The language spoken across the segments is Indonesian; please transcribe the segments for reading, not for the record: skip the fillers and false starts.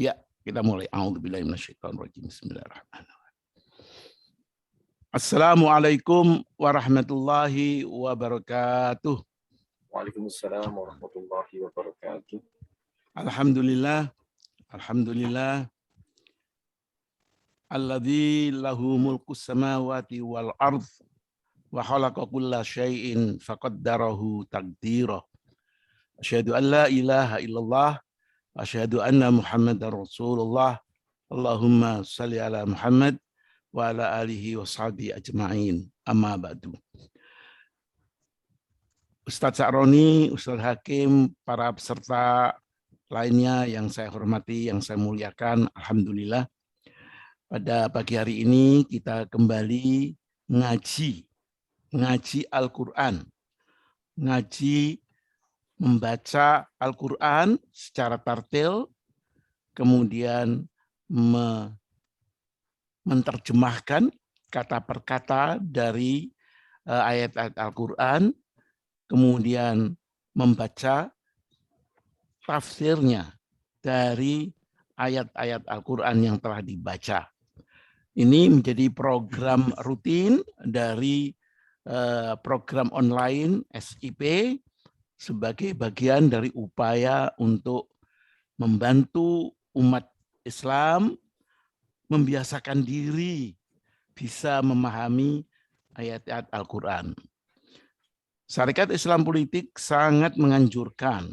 Ya, kita mulai. A'udzubillahi minasyaitonirrajim. Bismillahirrahmanirrahim. Assalamualaikum warahmatullahi wabarakatuh. Waalaikumsalam warahmatullahi wabarakatuh. Alhamdulillah, alhamdulillah. Alladzi lahu mulkus samawati wal ardh wa khalaqa kulla syai'in faqaddarahu taqdira. Asyhadu an la ilaha illallah wa asyhadu anna Muhammadar Rasulullah. Allahumma shalli ala Muhammad wa ala alihi wa sahbihi ajma'in. Amma ba'du. Ustadz Sa'roni, Ustadz Hakim, para peserta lainnya yang saya hormati, yang saya muliakan, alhamdulillah. Pada pagi hari ini kita kembali ngaji Al-Quran. Ngaji membaca Al-Quran secara tartil, kemudian menerjemahkan kata per kata dari ayat-ayat Al-Quran, kemudian membaca tafsirnya dari ayat-ayat Al-Quran yang telah dibaca. Ini menjadi program rutin dari program online SIP sebagai bagian dari upaya untuk membantu umat Islam membiasakan diri bisa memahami ayat-ayat Al-Quran. Syarikat Islam Politik sangat menganjurkan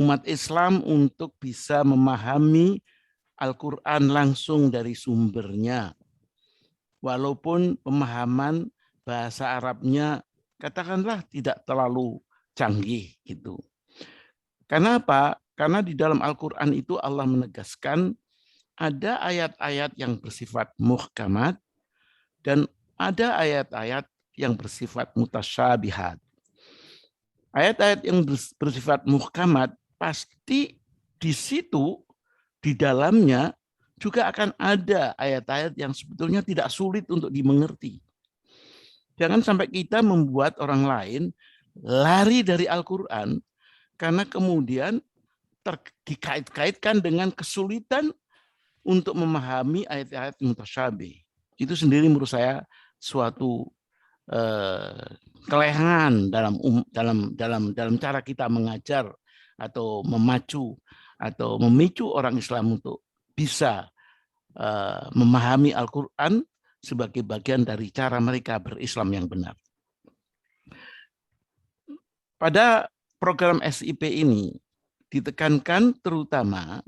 umat Islam untuk bisa memahami Al-Quran langsung dari sumbernya. Walaupun pemahaman bahasa Arabnya katakanlah tidak terlalu canggih gitu. Karena apa? Karena di dalam Al-Quran itu Allah menegaskan ada ayat-ayat yang bersifat muhkamat dan ada ayat-ayat yang bersifat mutasyabihat. Ayat-ayat yang bersifat muhkamat pasti di situ di dalamnya juga akan ada ayat-ayat yang sebetulnya tidak sulit untuk dimengerti. Jangan sampai kita membuat orang lain lari dari Al-Quran karena kemudian dikait-kaitkan dengan kesulitan untuk memahami ayat-ayat mutasyabih. Itu sendiri menurut saya suatu kelehangan dalam cara kita mengajar atau memacu atau memicu orang Islam untuk bisa memahami Al-Quran sebagai bagian dari cara mereka berislam yang benar. Pada program SIP ini ditekankan terutama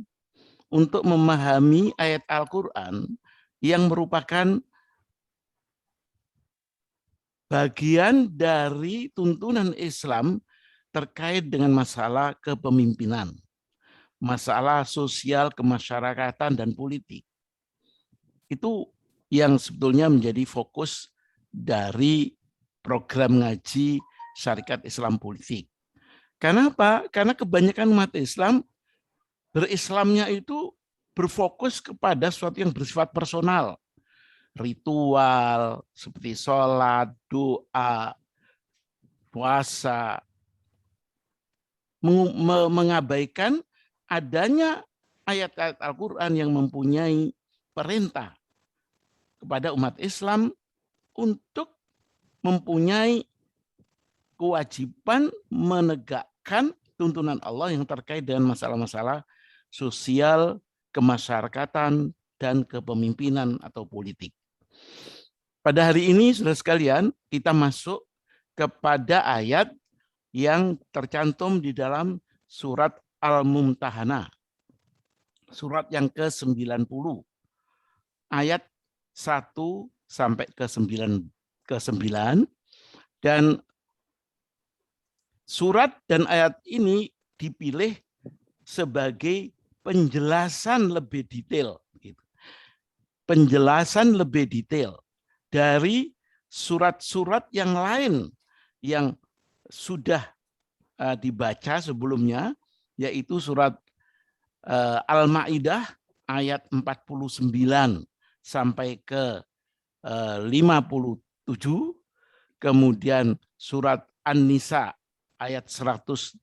untuk memahami ayat Al-Quran yang merupakan bagian dari tuntunan Islam terkait dengan masalah kepemimpinan, masalah sosial, kemasyarakatan, dan politik. Itu yang sebetulnya menjadi fokus dari program ngaji Syarikat Islam Politik. Karena apa? Karena kebanyakan umat Islam berislamnya itu berfokus kepada sesuatu yang bersifat personal. Ritual, seperti sholat, doa, puasa, mengabaikan adanya ayat-ayat Al-Quran yang mempunyai perintah kepada umat Islam untuk mempunyai kewajiban menegakkan tuntunan Allah yang terkait dengan masalah-masalah sosial, kemasyarakatan, dan kepemimpinan atau politik. Pada hari ini, saudara sekalian, kita masuk kepada ayat yang tercantum di dalam surat Al-Mumtahanah. Surat yang ke-90. Ayat 1 sampai ke-9. Dan surat dan ayat ini dipilih sebagai penjelasan lebih detail. Penjelasan lebih detail dari surat-surat yang lain yang sudah dibaca sebelumnya, yaitu surat Al-Maidah ayat 49 sampai ke 57, kemudian surat An-Nisa ayat 135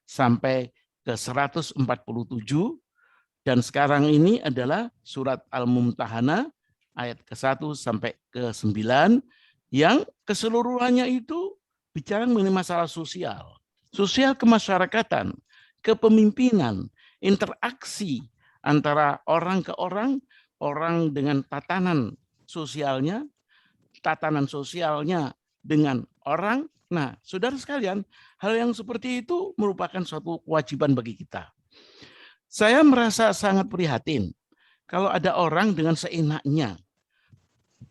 sampai ke-147, dan sekarang ini adalah surat Al-Mumtahanah ayat ke-1 sampai ke-9 yang keseluruhannya itu bicara mengenai masalah sosial, sosial kemasyarakatan, kepemimpinan, interaksi antara orang ke orang, orang dengan tatanan sosialnya dengan orang. Nah, saudara sekalian, hal yang seperti itu merupakan suatu kewajiban bagi kita. Saya merasa sangat prihatin kalau ada orang dengan seenaknya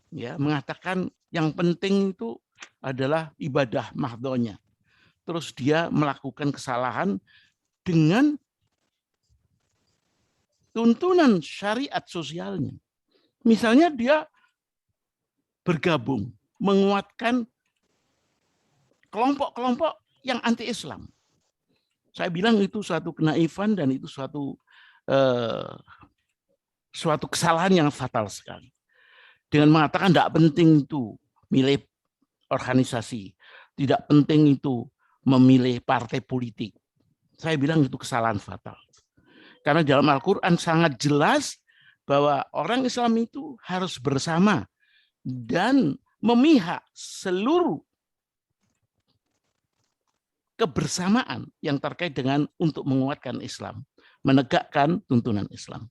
ya mengatakan yang penting itu adalah ibadah mahdonya. Terus dia melakukan kesalahan dengan tuntunan syariat sosialnya. Misalnya dia bergabung, menguatkan kelompok-kelompok yang anti-Islam. Saya bilang itu suatu kenaifan dan itu suatu kesalahan yang fatal sekali. Dengan mengatakan tidak penting itu milih organisasi, tidak penting itu memilih partai politik. Saya bilang itu kesalahan fatal. Karena dalam Al-Quran sangat jelas bahwa orang Islam itu harus bersama dan memihak seluruh kebersamaan yang terkait dengan untuk menguatkan Islam, menegakkan tuntunan Islam.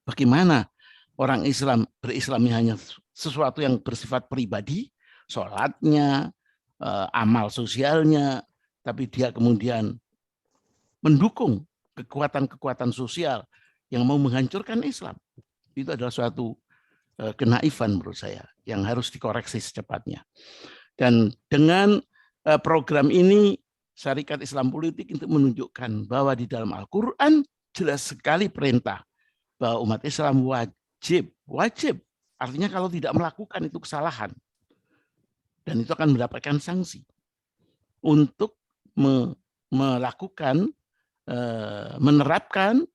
Bagaimana orang Islam berislam hanya sesuatu yang bersifat pribadi, sholatnya, amal sosialnya, tapi dia kemudian mendukung kekuatan-kekuatan sosial yang mau menghancurkan Islam. Itu adalah suatu kenaifan menurut saya yang harus dikoreksi secepatnya. Dan dengan program ini, Syarikat Islam Politik untuk menunjukkan bahwa di dalam Al-Quran jelas sekali perintah bahwa umat Islam wajib, artinya kalau tidak melakukan itu kesalahan. Dan itu akan mendapatkan sanksi untuk melakukan, menerapkan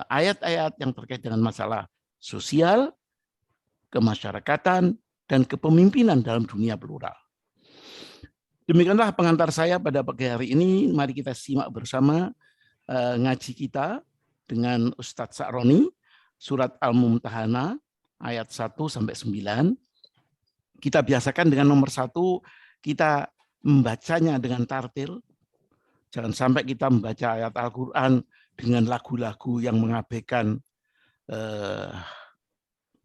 ayat-ayat yang terkait dengan masalah sosial, kemasyarakatan, dan kepemimpinan dalam dunia plural. Demikianlah pengantar saya pada pagi hari ini. Mari kita simak bersama ngaji kita dengan Ustadz Sa'roni, surat Al-Mumtahanah ayat 1 sampai 9. Kita biasakan dengan nomor 1, kita membacanya dengan tartil. Jangan sampai kita membaca ayat Al-Quran dengan lagu-lagu yang mengabaikan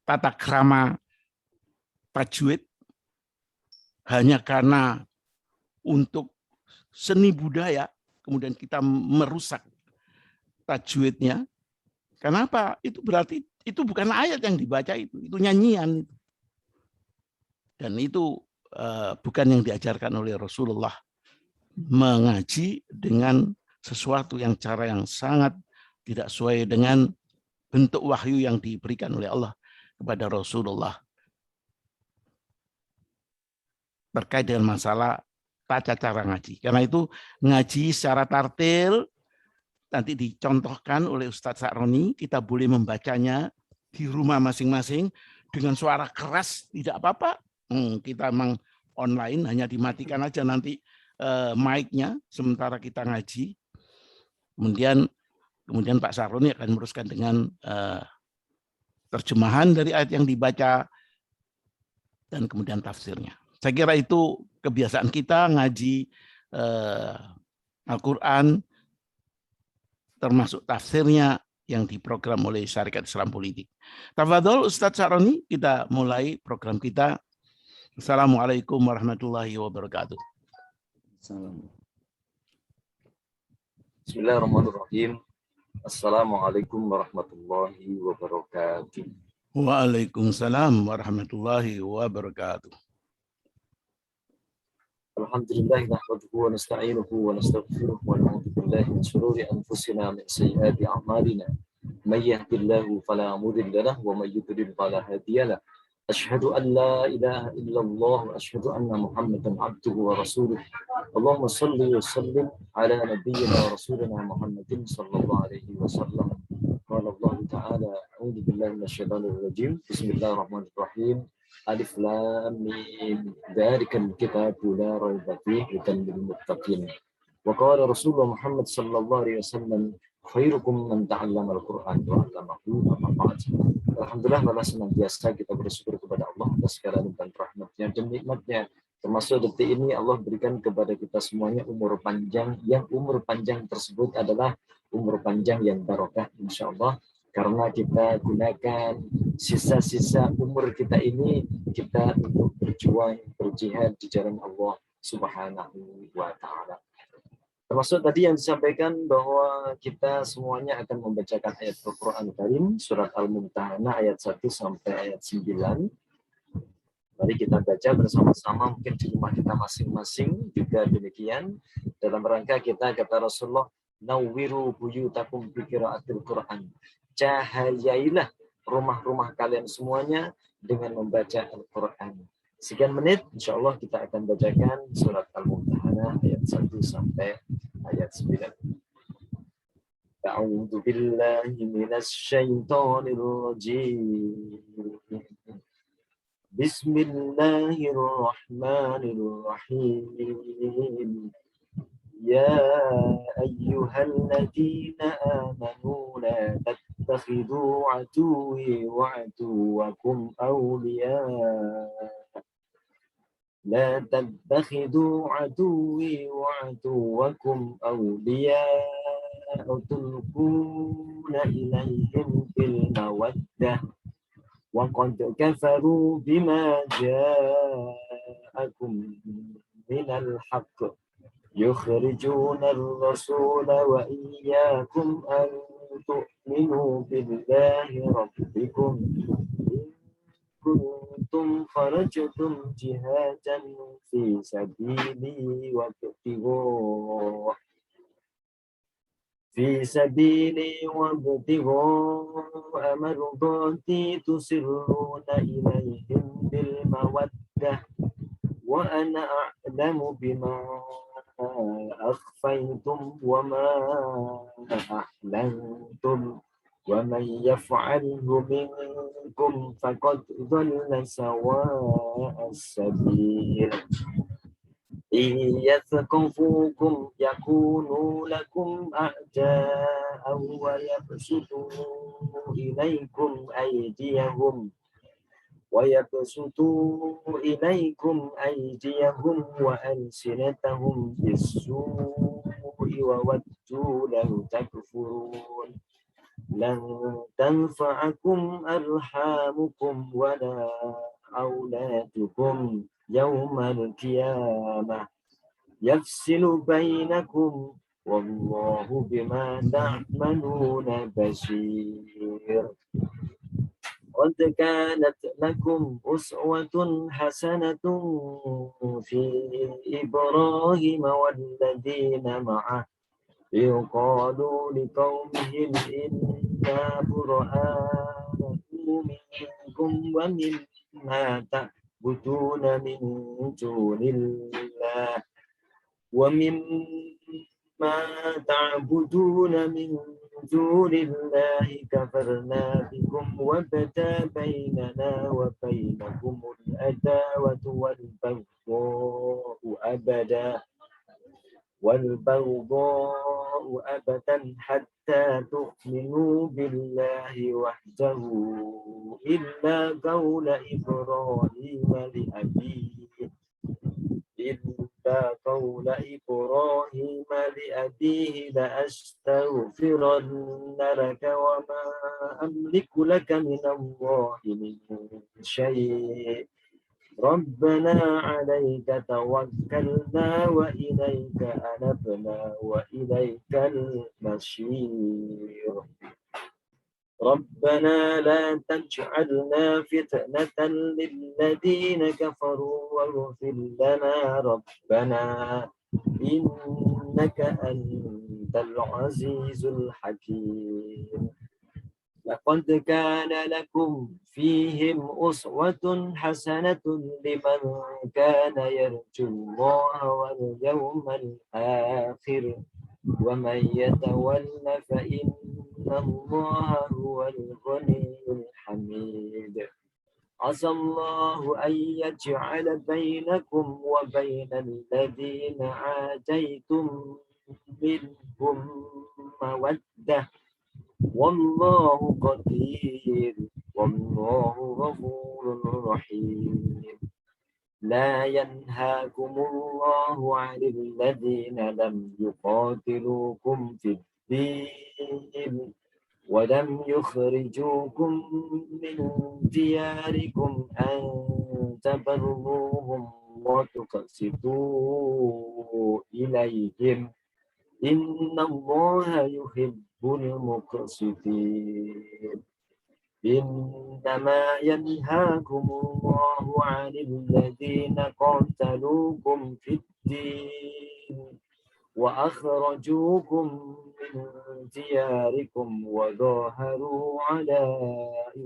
tata krama tajwid hanya karena untuk seni budaya, kemudian kita merusak tajwidnya. Kenapa? Itu berarti itu bukan ayat yang dibaca, itu nyanyian. Dan itu bukan yang diajarkan oleh Rasulullah. Mengaji dengan sesuatu yang cara yang sangat tidak sesuai dengan bentuk wahyu yang diberikan oleh Allah kepada Rasulullah terkait dengan masalah tata cara ngaji. Karena itu ngaji secara tartil nanti dicontohkan oleh Ustadz Sa'roni. Kita boleh membacanya di rumah masing-masing dengan suara keras, tidak apa-apa. Kita memang online, hanya dimatikan aja nanti mic-nya sementara kita ngaji. Kemudian Pak Sa'roni akan meneruskan dengan terjemahan dari ayat yang dibaca dan kemudian tafsirnya. Saya kira itu kebiasaan kita ngaji Al-Quran, termasuk tafsirnya yang diprogram oleh Syarikat Islam Politik. Tafadhol Ustadz Sa'roni, kita mulai program kita. Assalamualaikum warahmatullahi wabarakatuh. Bismillahirrahmanirrahim. Assalamualaikum warahmatullahi wabarakatuh. Waalaikumsalam warahmatullahi wabarakatuh. Alhamdulillah nahmaduhu wa nasta'inuhu wa nastaghfiruh wa na'udzu billahi min shururi anfusina min sayyiati a'malina. May yahdihillahu fala mudilla lahu wa may yudlil fala hadiya lahu. Asyhadu an la ilaha illallah wa asyhadu anna Muhammadan abduhu wa rasuluh. Allahumma shalli wa sallim ala nabiyyina wa rasulina Muhammadin sallallahu alaihi wasallam. Qala Allah ta'ala, a'udzu billahi minasyaitonir rajim. Bismillahirrahmanirrahim. Alif Lam Mim. Dzalikal kitabu la raiba fihi hudan lil muttaqin. Wa qala Rasulullah Muhammad sallallahu alaihi wasallam, khairukum man ta'allama al-Qur'an wa 'allamahu. Alhamdulillah, malah senantiasa kita bersyukur kepada Allah atas segala limpahan rahmatnya dan nikmatnya. Termasuk detik ini Allah berikan kepada kita semuanya umur panjang, yang umur panjang tersebut adalah umur panjang yang barokah insyaallah, karena kita gunakan sisa-sisa umur kita ini kita untuk berjuang, berjihad di jalan Allah Subhanahu wa taala. Termasuk tadi yang disampaikan bahwa kita semuanya akan membacakan ayat Al-Quran Karim, surat Al-Mumtahanah ayat 1 sampai ayat 9. Mari kita baca bersama-sama, mungkin di rumah kita masing-masing juga demikian. Dalam rangka kita, kata Rasulullah, nawwiru buyutakum bi qiraatil Quran. Cahayailah rumah-rumah kalian semuanya dengan membaca Al-Quran. Sekian menit, insya Allah kita akan bacakan surat Al-Mumtahanah ayat 1 sampai ayat 9. A'udzu billahi minasy syaithanir rajim. Bismillahirrahmanirrahim. Ya ayyuhalladzina amanu la tattakhidhu aduwwi wa aduwwakum awliya. لا تتخذوا عدوي وعدوكم أولياء تلقون إليهم بالمودة وقد كفروا بما جاءكم من الحق يخرجون الرسول وإياكم أن تؤمنوا بالله ربكم كنتم خرجتم جهادا في سبيلي وابتغاء مرضاتي تسرون إليهم بالمودة وأنا أعلم بما أخفيتم وما أعلنتم ومن يفعله منكم فقد ضل سواء السبيل إن يثقفوكم يكونوا لكم أعداء ويبسطوا إليكم أيديهم وألسنتهم بالسوء وودوا لو تكفرون لن تنفعكم أرحامكم ولا أولادكم يوم القيامة يفصل بينكم والله بما تعملون بصير. قد كانت لكم أسوة حسنة في إبراهيم والذين معه إذ قالوا لقومهم إنا براء منكم ومما تعبدون من دون الله كفرنا بكم وبدا بيننا وبينكم العداوة والبغضاء أبدا حتى تؤمنوا بالله وحده إلا قول إبراهيم لأبيه لأستغفرن لك وما أملك لك من الله من شيء ربنا عليك توكلنا وإليك أنبنا وإليك المصير ربنا لا تجعلنا فتنة للذين كفروا واغفر لنا ربنا إنك أنت العزيز الحكيم. لقد كان لكم فيهم أسوة حسنة لمن كان يرجو الله واليوم الآخر ومن يتول فإن الله هو الغني الحميد. عسى الله أن يجعل بينكم وبين الذين عاديتم منهم مودة والله قدير والله غفور رحيم لا ينهاكم الله عن الذين لم يقاتلوكم في الدين ولم يخرجوكم من دياركم أن تبروهم وتقسطوا إليهم إن الله يحب المقسطين إنما ينهاكم الله عن الذين قاتلوكم في الدين وأخرجوكم من دياركم وظاهروا على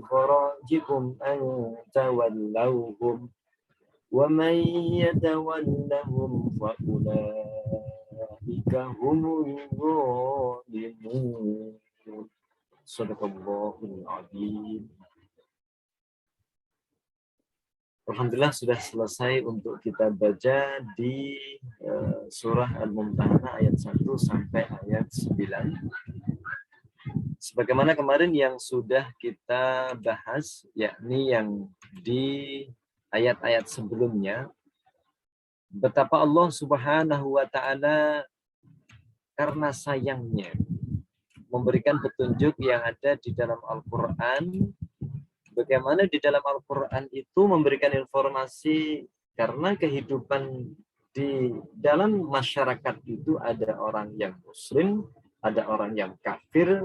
إخراجكم أن تولوهم ومن يتولهم فأولئك هم الظالمون. Sadaqallahul Adzim. Alhamdulillah sudah selesai untuk kita baca di surah Al-Mumtahanah ayat 1 sampai ayat 9. Sebagaimana kemarin yang sudah kita bahas, yakni yang di ayat-ayat sebelumnya, betapa Allah Subhanahu wa Ta'ala karena sayangnya memberikan petunjuk yang ada di dalam Al-Quran. Bagaimana di dalam Al-Quran itu memberikan informasi karena kehidupan di dalam masyarakat itu ada orang yang muslim, ada orang yang kafir,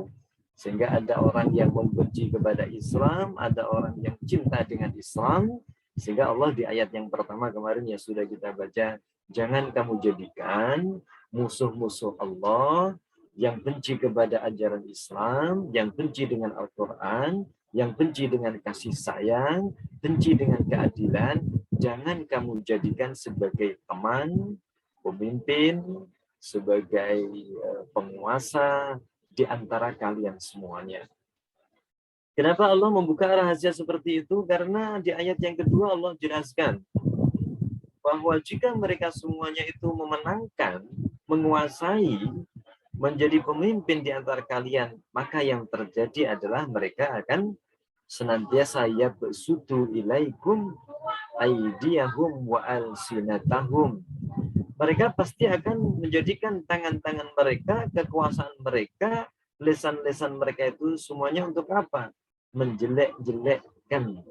sehingga ada orang yang membenci kepada Islam, ada orang yang cinta dengan Islam, sehingga Allah di ayat yang pertama kemarin yang sudah kita baca, jangan kamu jadikan musuh-musuh Allah yang benci kepada ajaran Islam, yang benci dengan Al-Quran, yang benci dengan kasih sayang, benci dengan keadilan, jangan kamu jadikan sebagai teman, pemimpin, sebagai penguasa di antara kalian semuanya. Kenapa Allah membuka rahasia seperti itu? Karena di ayat yang kedua Allah jelaskan bahwa jika mereka semuanya itu memenangkan, menguasai, menjadi pemimpin di antara kalian, maka yang terjadi adalah mereka akan senantiasa yabsutu ilaikum aydiyahum wa alsinatahum. Mereka pasti akan menjadikan tangan-tangan mereka, kekuasaan mereka, lisan-lisan mereka itu semuanya untuk apa? Menjelek-jelekkan.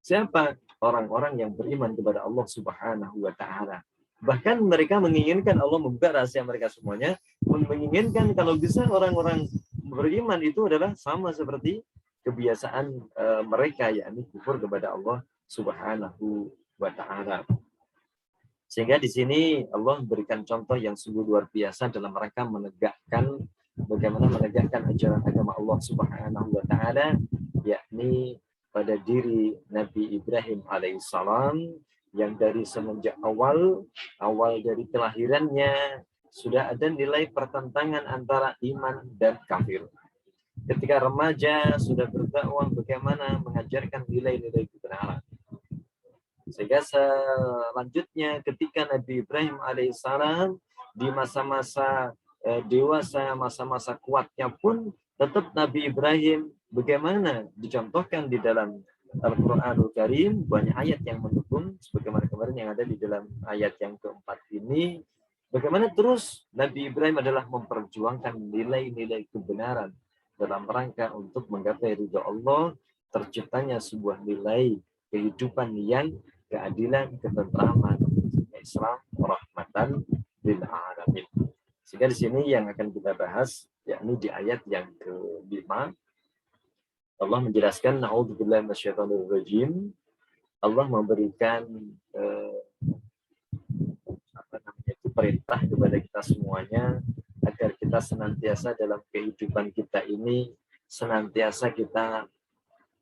Siapa? Orang-orang yang beriman kepada Allah Subhanahu wa Ta'ala. Bahkan mereka menginginkan Allah membuka rahasia mereka semuanya, menginginkan kalau bisa orang-orang beriman itu adalah sama seperti kebiasaan mereka, yakni kufur kepada Allah Subhanahu wa Ta'ala. Sehingga di sini Allah memberikan contoh yang sungguh luar biasa dalam rangka menegakkan bagaimana menegakkan ajaran agama Allah Subhanahu wa Ta'ala, yakni pada diri Nabi Ibrahim alaihissalam, yang dari semenjak awal dari kelahirannya sudah ada nilai pertentangan antara iman dan kafir. Ketika remaja sudah berdakwah bagaimana mengajarkan nilai-nilai kebenaran. Sehingga selanjutnya ketika Nabi Ibrahim alaihissalam di masa-masa dewasa, masa-masa kuatnya pun tetap Nabi Ibrahim bagaimana dicontohkan di dalam Al-Quranul Karim, banyak ayat yang mendukung sebagaimana kemarin yang ada di dalam ayat yang keempat ini, bagaimana terus Nabi Ibrahim adalah memperjuangkan nilai-nilai kebenaran dalam rangka untuk menggapai ridha Allah, terciptanya sebuah nilai kehidupan yang keadilan, ketentraman, Islam, rahmatan lil alamin. Sehingga di sini yang akan kita bahas yakni di ayat yang ke-5 Allah menjelaskan na'udzubillahi minasyaitonir rajim. Allah memberikan perintah kepada kita semuanya agar kita senantiasa dalam kehidupan kita ini senantiasa kita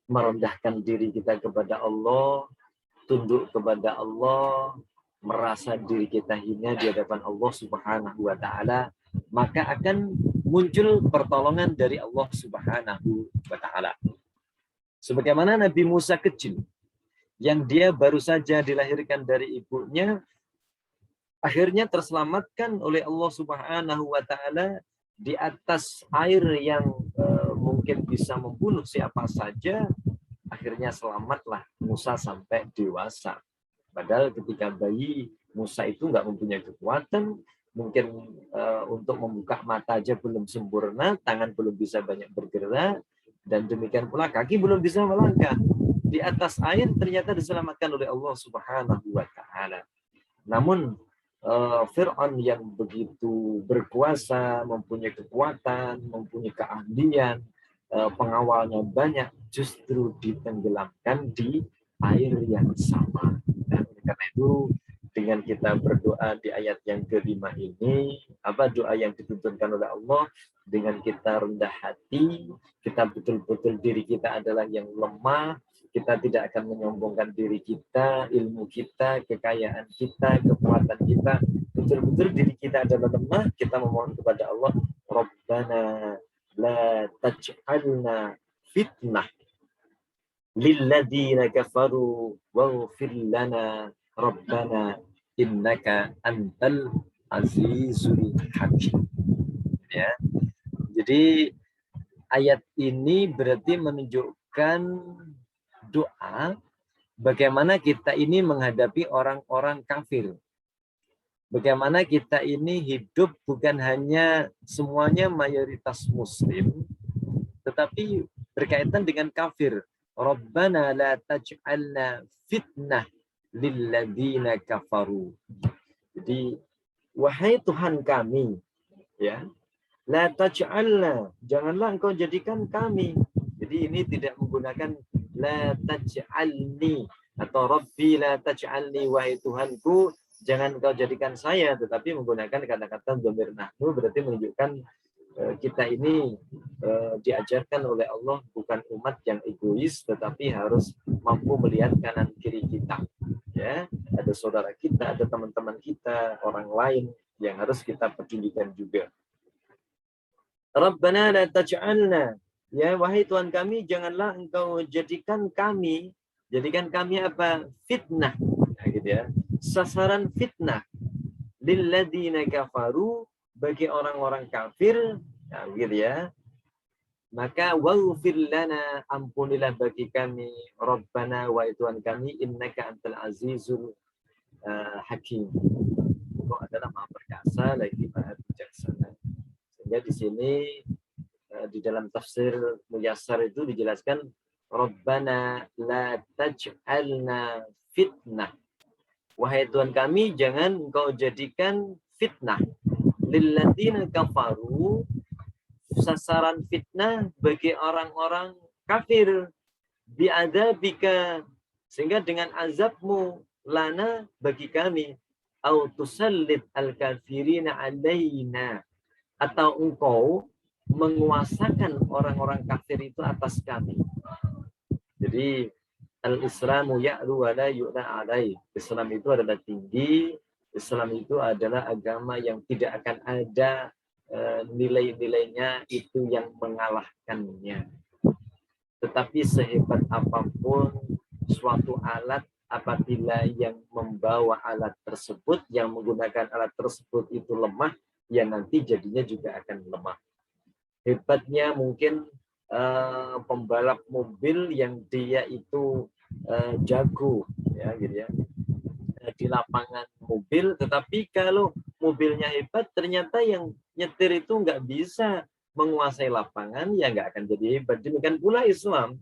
merendahkan diri kita kepada Allah, tunduk kepada Allah, merasa diri kita hina di hadapan Allah Subhanahu wa Ta'ala, maka akan muncul pertolongan dari Allah Subhanahu wa Ta'ala. Sebagaimana Nabi Musa kecil, yang dia baru saja dilahirkan dari ibunya, akhirnya terselamatkan oleh Allah Subhanahu wa taala di atas air yang mungkin bisa membunuh siapa saja. Akhirnya selamatlah Musa sampai dewasa. Padahal ketika bayi, Musa itu nggak mempunyai kekuatan, mungkin untuk membuka mata aja belum sempurna, tangan belum bisa banyak bergerak, dan demikian pula kaki belum bisa melangkah. Di atas air ternyata diselamatkan oleh Allah Subhanahu wa taala. Namun Fir'aun yang begitu berkuasa, mempunyai kekuatan, mempunyai keahlian, pengawalnya banyak, justru ditenggelamkan di air yang sama. Dan karena itu dengan kita berdoa di ayat yang kelima ini, apa doa yang dituntunkan oleh Allah, dengan kita rendah hati, kita betul-betul diri kita adalah yang lemah, kita tidak akan menyombongkan diri kita, ilmu kita, kekayaan kita, kekuatan kita, betul-betul diri kita adalah lemah, kita memohon kepada Allah, Rabbana la taj'alna fitnah lilladzina kafaru waghfir lana rabbana innaka antal azizul hakim. Ya. Jadi ayat ini berarti menunjukkan doa bagaimana kita ini menghadapi orang-orang kafir. Bagaimana kita ini hidup bukan hanya semuanya mayoritas muslim, tetapi berkaitan dengan kafir. Rabbana la taj'alna fitnah lilladzina kafaru. Jadi, wahai Tuhan kami, ya, la taj'alna, janganlah engkau jadikan kami. Jadi ini tidak menggunakan la taj'alni atau Rabbi la taj'alni, wahai Tuhanku, jangan engkau jadikan saya, tetapi menggunakan kata-kata dhamir nahnu, berarti menunjukkan kita ini diajarkan oleh Allah bukan umat yang egois, tetapi harus mampu melihat kanan kiri kita. Ya, ada saudara kita, ada teman-teman kita, orang lain yang harus kita pedulikan juga. Rabbana la taj'alna, ya wahai Tuhan kami, janganlah engkau jadikan kami apa? Fitnah, nah, gitu ya. Sasaran fitnah lilladzina kafaru, bagi orang-orang kafir, nah, gitu ya. Maka waghfir lana, ampunilah bagi kami, Rabbana, wahai Tuhan kami, innaka antal azizul hakim. Engkau adalah Maha Perkasa lagi Maha Bijaksana. Sehingga di sini di dalam tafsir Muyassar itu dijelaskan Rabbana la taj'alna fitnah. Wahai Tuhan kami, jangan engkau jadikan fitnah lilladzina kafaru, sasaran fitnah bagi orang-orang kafir, bi'adzabika, sehingga dengan azabmu, lana, bagi kami, au tusallid al-kafirina alaina, atau engkau menguasakan orang-orang kafir itu atas kami. Jadi al-Islamu ya'lu wa la yu'la alaih. Islam itu adalah tinggi, Islam itu adalah agama yang tidak akan ada nilai-nilainya itu yang mengalahkannya. Tetapi sehebat apapun suatu alat, apabila yang membawa alat tersebut, yang menggunakan alat tersebut itu lemah, ya nanti jadinya juga akan lemah. Hebatnya mungkin pembalap mobil yang dia itu jago, ya gitu ya, di lapangan mobil, tetapi kalau mobilnya hebat, ternyata yang nyetir itu nggak bisa menguasai lapangan, ya nggak akan jadi hebat. Demikian pula Islam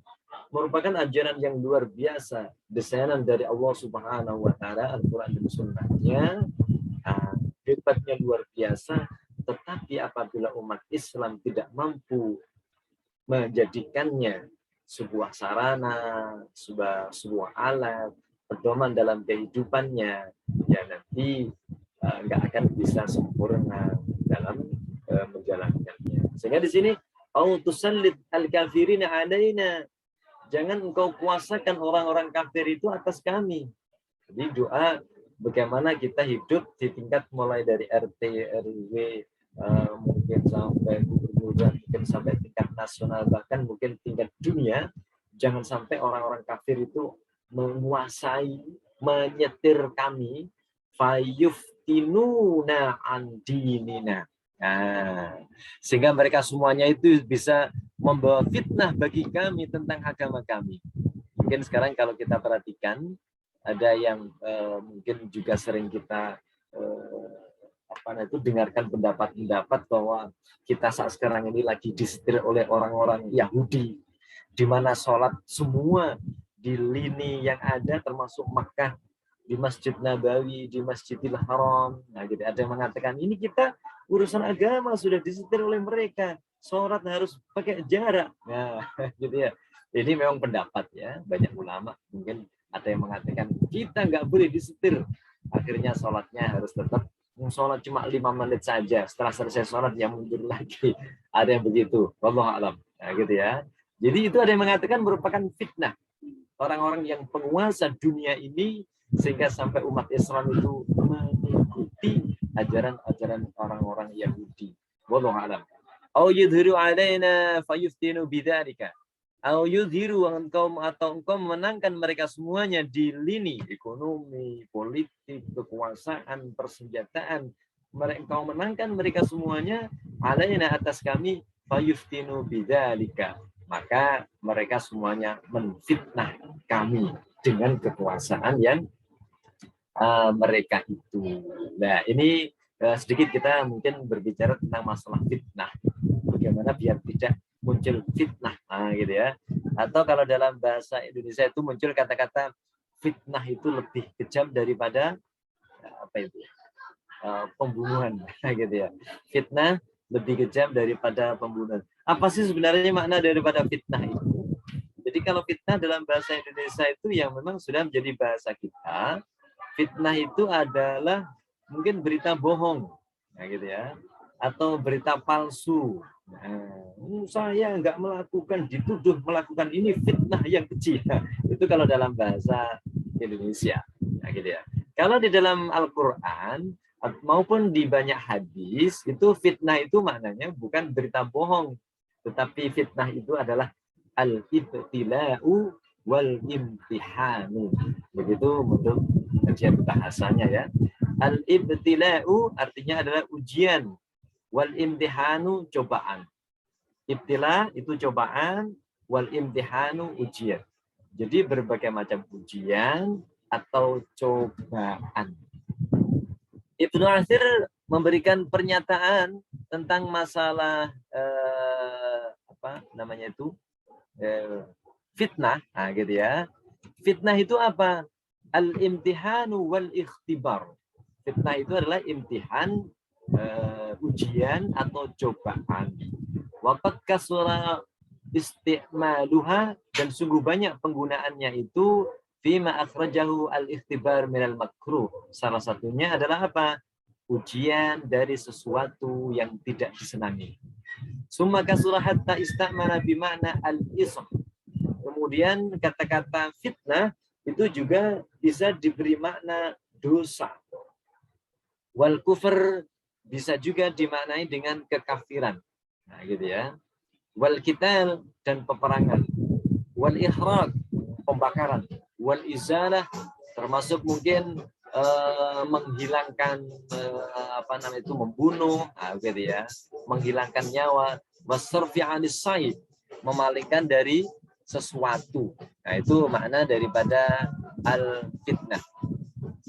merupakan ajaran yang luar biasa, desainan dari Allah Subhanahu wa taala, Al-Qur'an dan Sunnahnya, hebatnya luar biasa. Tetapi apabila umat Islam tidak mampu menjadikannya sebuah sarana, sebuah alat, pedoman dalam kehidupannya, ya nanti nggak akan bisa sempurna dalam menjalankannya. Sehingga di sini autusallid al-kafirina alaina, jangan engkau kuasakan orang-orang kafir itu atas kami. Jadi doa bagaimana kita hidup di tingkat mulai dari RT, RW, mungkin sampai gubernur, mungkin sampai tingkat nasional, bahkan mungkin tingkat dunia, jangan sampai orang-orang kafir itu menguasai, menyetir kami, yaftinuna an dinina. Nah, sehingga mereka semuanya itu bisa membawa fitnah bagi kami tentang agama kami. Mungkin sekarang kalau kita perhatikan, ada yang mungkin juga sering kita dengarkan pendapat-pendapat bahwa kita saat sekarang ini lagi disetir oleh orang-orang Yahudi, di mana sholat semua di lini yang ada, termasuk Makkah, di Masjid Nabawi, di Masjidil Haram. Nah, gitu. Ada yang mengatakan ini kita urusan agama sudah disetir oleh mereka, sholat harus pakai jarak. Nah, gitu ya. Ini memang pendapat ya, banyak ulama. Mungkin ada yang mengatakan kita nggak boleh disetir. Akhirnya sholatnya harus tetap sholat cuma 5 menit saja. Setelah selesai sholat yang mundur lagi. Ada yang begitu. Wallahu a'lam. Nah, gitu ya. Jadi itu ada yang mengatakan merupakan fitnah. Orang-orang yang penguasa dunia ini sehingga sampai umat Islam itu mengikuti ajaran-ajaran orang-orang Yahudi. Wallahu a'lam. Au yudhiru alaina fayuftinu bidzalika. Au yudhiru engkau memenangkan mereka semuanya di lini ekonomi, politik, kekuasaan, persenjataan. Engkau menangkan mereka semuanya alaina atas kami fayuftinu bidzalika. Maka mereka semuanya menfitnah kami dengan kekuasaan yang mereka itu. Nah, ini sedikit kita mungkin berbicara tentang masalah fitnah. Bagaimana biar tidak muncul fitnah, gitu ya. Atau kalau dalam bahasa Indonesia itu muncul kata-kata fitnah itu lebih kejam daripada pembunuhan, gitu ya. Fitnah lebih kejam daripada pembunuhan. Apa sih sebenarnya makna daripada fitnah itu? Jadi kalau fitnah dalam bahasa Indonesia itu yang memang sudah menjadi bahasa kita, fitnah itu adalah mungkin berita bohong, nah, gitu ya, atau berita palsu. Nah, saya nggak melakukan, dituduh melakukan ini fitnah yang kecil. Itu kalau dalam bahasa Indonesia, nah, gitu ya. Kalau di dalam Al-Quran maupun di banyak hadis itu fitnah itu maknanya bukan berita bohong, tetapi fitnah itu adalah al-ibtila'u wal imtihanu. Begitu menurut kajian bahasanya ya. Al-ibtila'u artinya adalah ujian, wal imtihanu cobaan. Ibtila itu cobaan, wal imtihanu ujian. Jadi berbagai macam ujian atau cobaan. Ibnu Athir memberikan pernyataan tentang masalah fitnah, nah, gitu ya. Fitnah itu apa? Al-imtihanu wal ikhtibar. Fitnah itu adalah imtihan, ujian atau cobaan. Waqad kasura isti'maluha, dan sungguh banyak penggunaannya itu fima akhrajahu al-ikhtibar minal makruh. Salah satunya adalah apa? Ujian dari sesuatu yang tidak disenangi. Summa kasura hatta istamana bima'na al-ism. Kemudian kata-kata fitnah itu juga bisa diberi makna dosa. Wal kufur bisa juga dimaknai dengan kekafiran. Nah, gitu ya. Wal qital, dan peperangan. Wal ikhraq, pembakaran. Wal izalah, termasuk mungkin menghilangkan membunuh, nah, gitu ya. Menghilangkan nyawa. Wasarfi 'anis sayd, memalingkan dari sesuatu. Nah, itu makna daripada al-fitnah.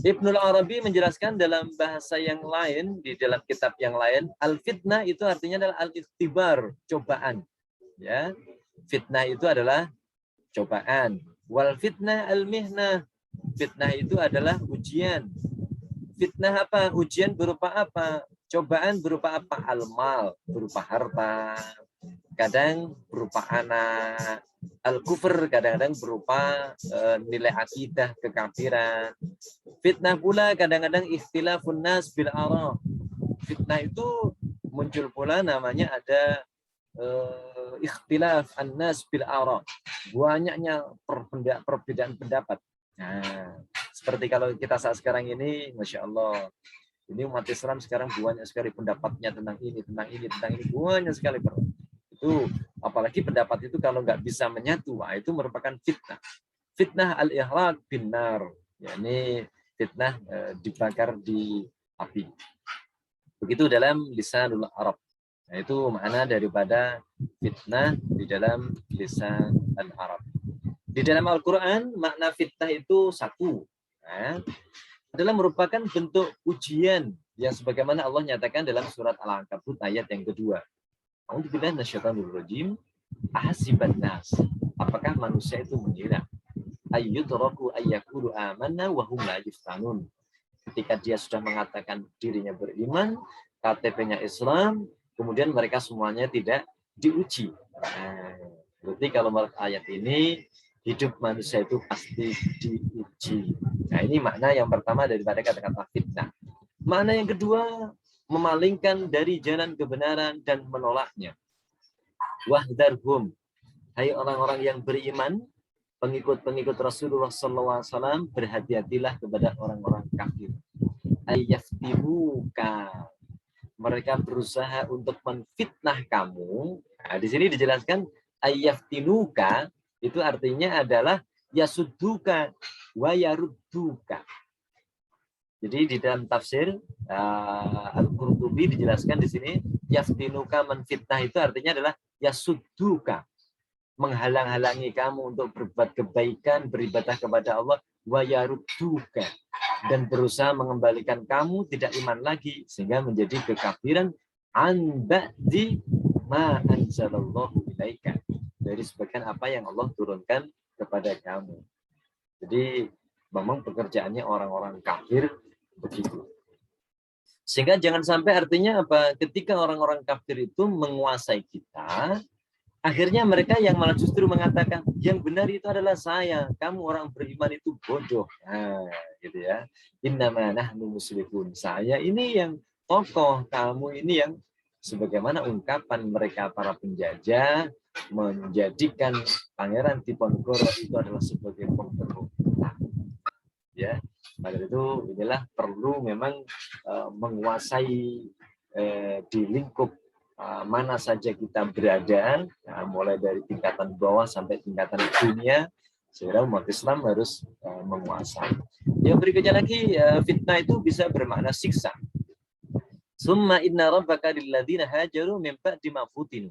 Ibnu Arabi menjelaskan dalam bahasa yang lain, di dalam kitab yang lain, al-fitnah itu artinya adalah al-ikhtibar, cobaan. Ya, fitnah itu adalah cobaan. Wal fitnah al-mihnah, fitnah itu adalah ujian. Fitnah apa? Ujian berupa apa? Cobaan berupa apa? Al-mal, berupa harta, kadang berupa anak. Al-kufr kadang-kadang berupa nilai akidah, kekafiran. Fitnah pula kadang-kadang ikhtilafun nas bil ara. Fitnah itu muncul pula namanya ada ikhtilaf an-nas bil ara. Banyaknya perbedaan pendapat. Nah, seperti kalau kita saat sekarang ini, Masya Allah, ini umat Islam sekarang banyak sekali pendapatnya tentang ini, banyak sekali. Itu apalagi pendapat itu kalau nggak bisa menyatu, itu merupakan fitnah. Fitnah al-ihraq bin nar, yakni fitnah dibakar di api. Begitu dalam lisanul Arab. Nah, itu makna daripada fitnah di dalam lisan al-Arab. Di dalam Al-Quran, makna fitnah itu satu. Nah, adalah merupakan bentuk ujian yang sebagaimana Allah nyatakan dalam surat Al-Ankabut ayat yang kedua. A'udzubillahi minasyaitonirrajim. Ahasiban nas. Apakah manusia itu mengira ayyutraku ayyakulu amanna wa hum la yuftanun. Ketika dia sudah mengatakan dirinya beriman, KTP-nya Islam, kemudian mereka semuanya tidak diuji. Nah, berarti kalau menurut ayat ini hidup manusia itu pasti diuji. Nah, ini makna yang pertama daripada kata-kata fitnah. Makna yang kedua, memalingkan dari jalan kebenaran dan menolaknya. Wahdarhum, hai orang-orang yang beriman, pengikut-pengikut Rasulullah SAW, berhati-hatilah kepada orang-orang kafir. Ayyaftimuka, mereka berusaha untuk menfitnah kamu. Nah, di sini dijelaskan ayyaftinuka itu artinya adalah yasudduka wa yarudduka. Jadi di dalam tafsir Al-Qurtubi dijelaskan di sini yaftinuka menfitnah itu artinya adalah yasudduka, menghalang-halangi kamu untuk berbuat kebaikan, beribadah kepada Allah, wa yarudduka, dan berusaha mengembalikan kamu tidak iman lagi sehingga menjadi kekafiran an ba'di ma anzalallahu ilaika, dari sebagian apa yang Allah turunkan kepada kamu. Jadi memang pekerjaannya orang-orang kafir begitu. Sehingga jangan sampai artinya apa, ketika orang-orang kafir itu menguasai kita, akhirnya mereka yang malah justru mengatakan yang benar itu adalah saya, kamu orang beriman itu bodoh. Nah, gitu ya. Innama nahnu musyrikun. Saya ini yang tokoh, kamu ini yang, sebagaimana ungkapan mereka para penjajah menjadikan Pangeran Diponegoro itu adalah sebagai pemberontak. Ya, maka itu inilah perlu memang menguasai di lingkup mana saja kita berada, mulai dari tingkatan bawah sampai tingkatan dunia, sehingga umat Islam harus menguasai. Yang berikutnya lagi, fitnah itu bisa bermakna siksa. Summa inna rabbaka lilladzina hajaru min ba'di ma futinu.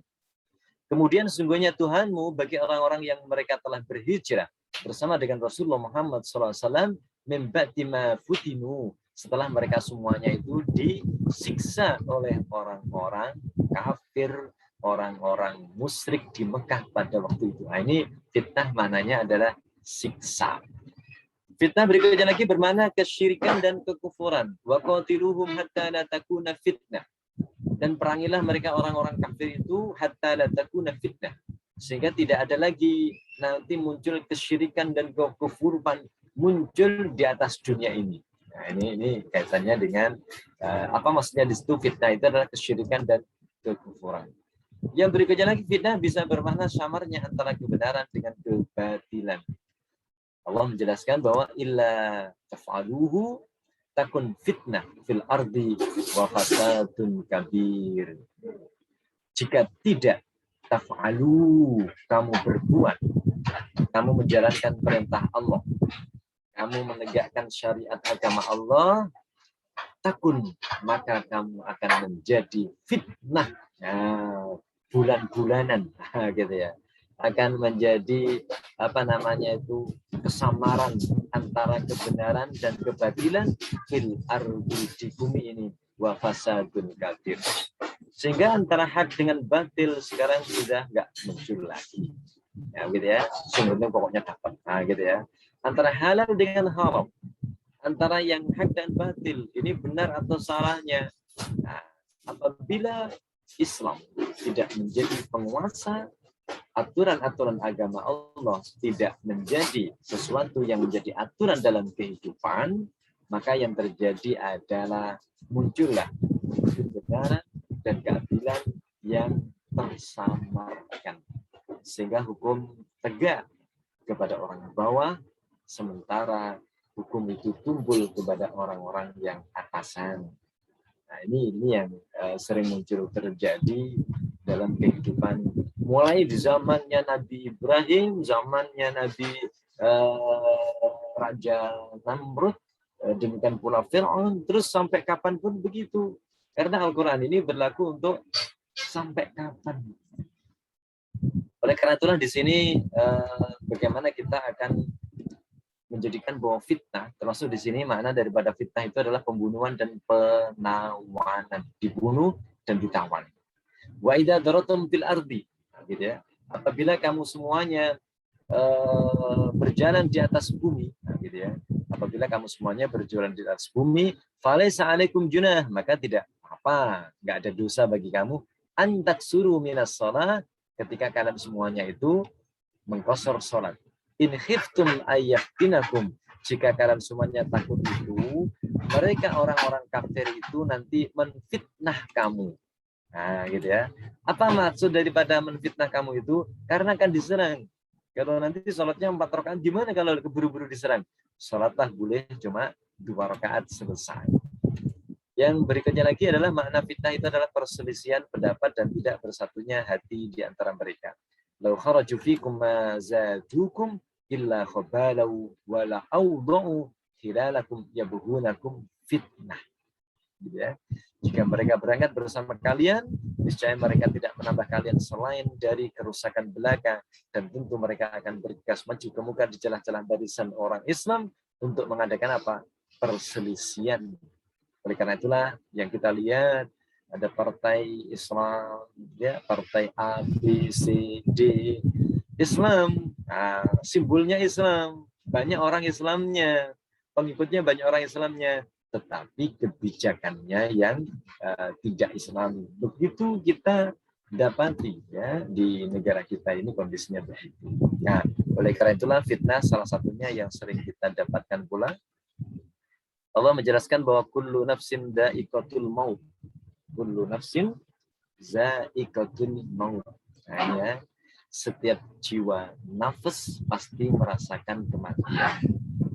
Kemudian sungguhnya Tuhanmu bagi orang-orang yang mereka telah berhijrah bersama dengan Rasulullah Muhammad SAW, min ba'di ma futinu, setelah mereka semuanya itu disiksa oleh orang-orang kafir, orang-orang musyrik di Mekah pada waktu itu. Nah, ini fitnah maknanya adalah siksa. Fitnah berikutnya lagi bermakna kesyirikan dan kekufuran. Wa qatiluhum hatta la takuna fitnah. Dan perangilah mereka orang-orang kafir itu hatta la takuna fitnah, sehingga tidak ada lagi nanti muncul kesyirikan dan kekufuran muncul di atas dunia ini. Nah, ini kaitannya dengan apa maksudnya di situ fitnah itu adalah kesyirikan dan kekufuran. Yang berikutnya lagi, fitnah bisa bermakna samarnya antara kebenaran dengan kebatilan. Allah menjelaskan bahwa illa taf'aluhu takun fitnah fil ardi wa fasadun kabir. Jika tidak taf'alu, kamu berbuat, kamu menjalankan perintah Allah, kamu menegakkan syariat agama Allah, takun, maka kamu akan menjadi fitnah. Nah, bulan-bulanan, gitu ya, akan menjadi apa namanya itu kesamaran antara kebenaran dan kebatilan fil ardi, di bumi ini, wa fasadun kabir, sehingga antara hak dengan batil sekarang sudah nggak muncul lagi. Ya, gitu ya, sumbernya pokoknya dapat. Nah, gitu ya, antara halal dengan haram, antara yang hak dan batil, ini benar atau salahnya. Nah, apabila Islam tidak menjadi penguasa, aturan-aturan agama Allah tidak menjadi sesuatu yang menjadi aturan dalam kehidupan, maka yang terjadi adalah muncullah kebenaran dan keadilan yang tersamarkan, sehingga hukum tegak kepada orang bawah, sementara hukum itu tumpul kepada orang-orang yang atasan. Nah, ini yang sering muncul terjadi dalam kehidupan, mulai di zamannya Nabi Ibrahim, zamannya Nabi Raja Namrud, demikian pula Fir'aun, terus sampai kapanpun begitu. Karena Al-Quran ini berlaku untuk sampai kapan. Oleh karena itulah di sini bagaimana kita akan menjadikan bahwa fitnah, termasuk di sini makna daripada fitnah itu adalah pembunuhan dan penawanan, dibunuh dan ditawan. Wa idza daratum fil ardi, gitu ya. Apabila kamu semuanya berjalan di atas bumi, gitu ya. Apabila kamu semuanya berjalan di atas bumi, falaisa alaikum junah, maka tidak apa, enggak ada dosa bagi kamu antak suruh minas shalah, ketika kalian semuanya itu mengkosor sholat. In khiftum ayyaftinakum, jika kalian semuanya takut itu mereka orang-orang kafir itu nanti menfitnah kamu. Nah, gitu ya. Apa maksud daripada menfitnah kamu itu? Karena akan diserang. Kalau nanti sholatnya 4 rakaat, gimana kalau keburu-buru diserang? Sholatlah boleh cuma 2 rakaat selesai. Yang berikutnya lagi adalah makna fitnah itu adalah perselisihan pendapat dan tidak bersatunya hati di antara mereka. Lau kharaju fikum ma zadukum illa khabalau wa la awda'u khilalakum yabghunakum fitnah. Gitu ya. Jika mereka berangkat bersama kalian, niscaya mereka tidak menambah kalian selain dari kerusakan belaka, dan tentu mereka akan bergegas maju ke muka di celah-celah barisan orang Islam untuk mengadakan apa? Perselisihan. Oleh karena itulah yang kita lihat ada partai Islam, ya, partai A, B, C, D, Islam, nah, simbolnya Islam, banyak orang Islamnya, pengikutnya banyak orang Islamnya, tetapi kebijakannya yang tidak Islami. Begitu kita dapati ya di negara kita ini kondisinya begitu. Nah, oleh karena itulah fitnah salah satunya yang sering kita dapatkan pula. Allah menjelaskan bahwa kullu nafsin dha'iqatul maut. Kullu nafsin dha'iqatul maut. Hanya setiap jiwa nafas pasti merasakan kematian.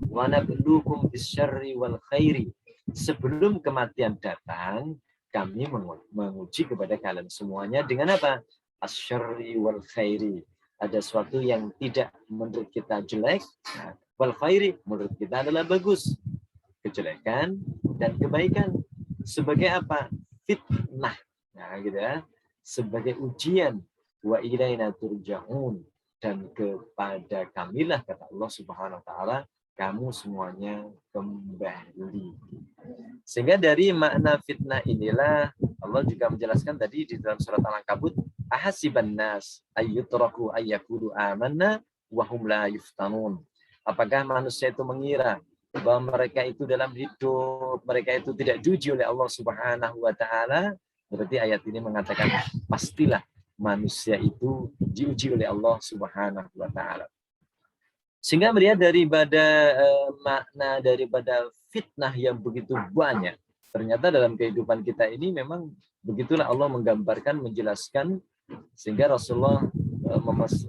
Wa nabluukum bisyarri wal khairi. Sebelum kematian datang, kami menguji kepada kalian semuanya dengan apa? Asyarri wal khairi. Ada sesuatu yang tidak menurut kita jelek, wal khairi menurut kita adalah bagus. Kejelekan dan kebaikan sebagai apa? Fitnah. Nah, gitu ya. Sebagai ujian. Wa ilaina turja'un, dan kepada kamilah kata Allah Subhanahu wa taala kamu semuanya kembali. Sehingga dari makna fitnah inilah Allah juga menjelaskan tadi di dalam surat Al-Ankabut, ahasiban nas ayyutraku ayyaqulu amanna wa hum la yuftanun. Apakah manusia itu mengira bahwa mereka itu dalam hidup mereka itu tidak diuji oleh Allah Subhanahu wa taala? Berarti ayat ini mengatakan pastilah manusia itu diuji oleh Allah Subhanahu wa taala. Sehingga melihat daripada makna daripada fitnah yang begitu banyak, ternyata dalam kehidupan kita ini memang begitulah Allah menggambarkan, menjelaskan, sehingga Rasulullah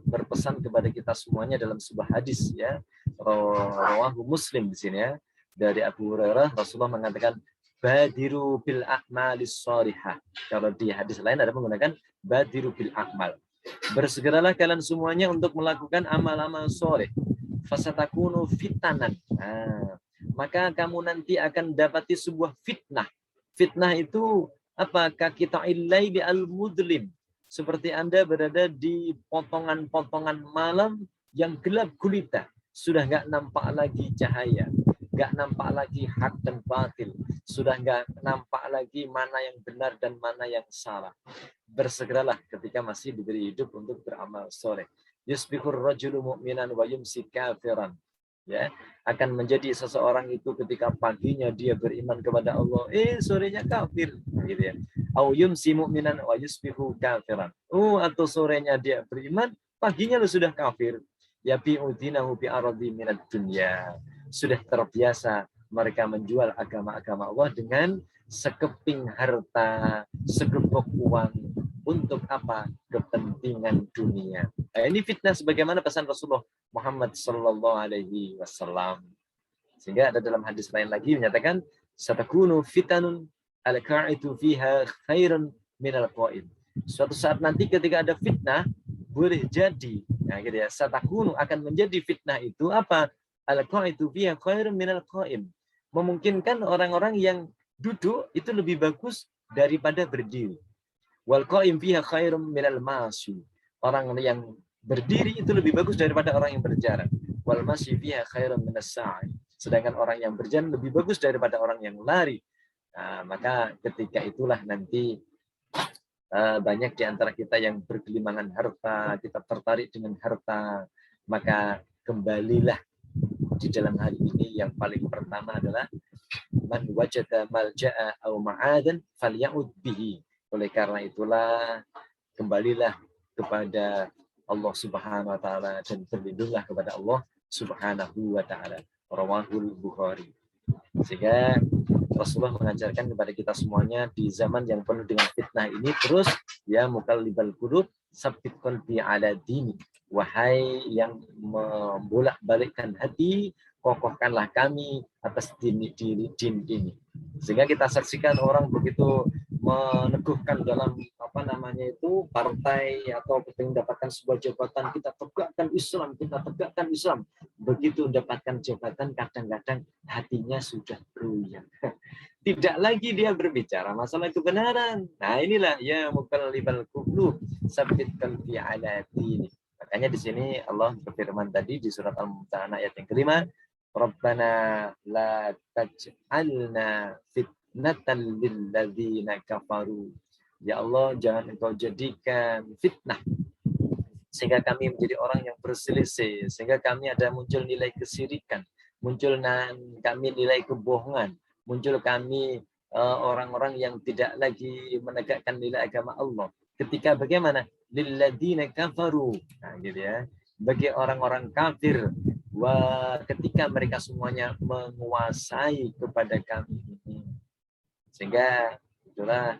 berpesan kepada kita semuanya dalam sebuah hadis, ya, rawahu Muslim di sini, ya, dari Abu Hurairah. Rasulullah mengatakan badiru bil a'malis shalihah. Kalau di hadis lain ada menggunakan badiru bil a'mal. Bersegeralah kalian semuanya untuk melakukan amal-amal soleh. Fasatakunu fitanan. Nah, maka kamu nanti akan dapati sebuah fitnah. Fitnah itu apa? Kakita'il laili al-mudlim. Seperti Anda berada di potongan-potongan malam yang gelap gulita. Sudah nggak nampak lagi cahaya. Nggak nampak lagi hak dan batil. Sudah nggak nampak lagi mana yang benar dan mana yang salah. Bersegeralah ketika masih diberi hidup untuk beramal soleh. Yusbihur rajulu mu'minan wa yumsi kafiran. Ya, akan menjadi seseorang itu ketika paginya dia beriman kepada Allah, sorenya kafir, gitu ya. Au yumsi mu'minan wa yusbihu kafiran. Atau sorenya dia beriman, paginya lu sudah kafir. Ya bi'udinahu bi'aradi minad dunya. Sudah terbiasa mereka menjual agama-agama Allah dengan sekeping harta, segepok uang, untuk apa? Kepentingan dunia. Nah, ini fitnah sebagaimana pesan Rasulullah Muhammad sallallahu alaihi wasallam. Sehingga ada dalam hadis lain lagi menyatakan satakunu fitanun al-qa'idu fiha khairun minal qa'im. Suatu saat nanti ketika ada fitnah boleh jadi, nah gitu ya, satakunu akan menjadi fitnah itu apa? Al-qa'idu fiha khairun minal qa'im. memungkinkan orang-orang yang duduk itu lebih bagus daripada berdiri. Wal qa'im fiha khairum minal mashi. Orang yang berdiri itu lebih bagus daripada orang yang berjalan. Wal masyi fiha khairum minas sa'i. Sedangkan orang yang berjalan lebih bagus daripada orang yang lari. Nah, maka ketika itulah nanti banyak di antara kita yang bergelimangan harta, kita tertarik dengan harta, maka kembalilah di dalam hal ini yang paling pertama adalah man wajada malja'a aw ma'adan falya'ud bihi. Oleh karena itulah kembalilah kepada Allah Subhanahu wa taala dan berlindunglah kepada Allah Subhanahu wa taala. Rawahul Bukhari. Sehingga Rasulullah mengajarkan kepada kita semuanya di zaman yang penuh dengan fitnah ini terus ya mukallibal qulub sabbit qalbi ala dini. Wahai yang membolak-balikkan hati, kokohkanlah kami atas din ini. Sehingga kita saksikan orang begitu meneguhkan dalam partai atau mendapatkan sebuah jabatan, kita tegakkan Islam. Begitu mendapatkan jabatan kadang-kadang hatinya sudah goyah. Tidak lagi dia berbicara masalah kebenaran. Nah, inilah ya mukallibal qulub sabbit qalbi ala dini. Makanya di sini Allah berfirman tadi di surat Al-Mumtahanah ayat yang kelima, Rabbana la taj'alna fitnatan lil ladzina kafaru. Ya Allah, jangan Engkau jadikan fitnah sehingga kami menjadi orang yang berselisih, sehingga kami ada muncul nilai kesirikan, muncul kami nilai kebohongan, muncul kami orang-orang yang tidak lagi menegakkan nilai agama Allah. Ketika bagaimana? Lilladzina kafaru. Nah, gitu ya. Bagi orang-orang kafir, ketika mereka semuanya menguasai kepada kami ini. Sehingga itulah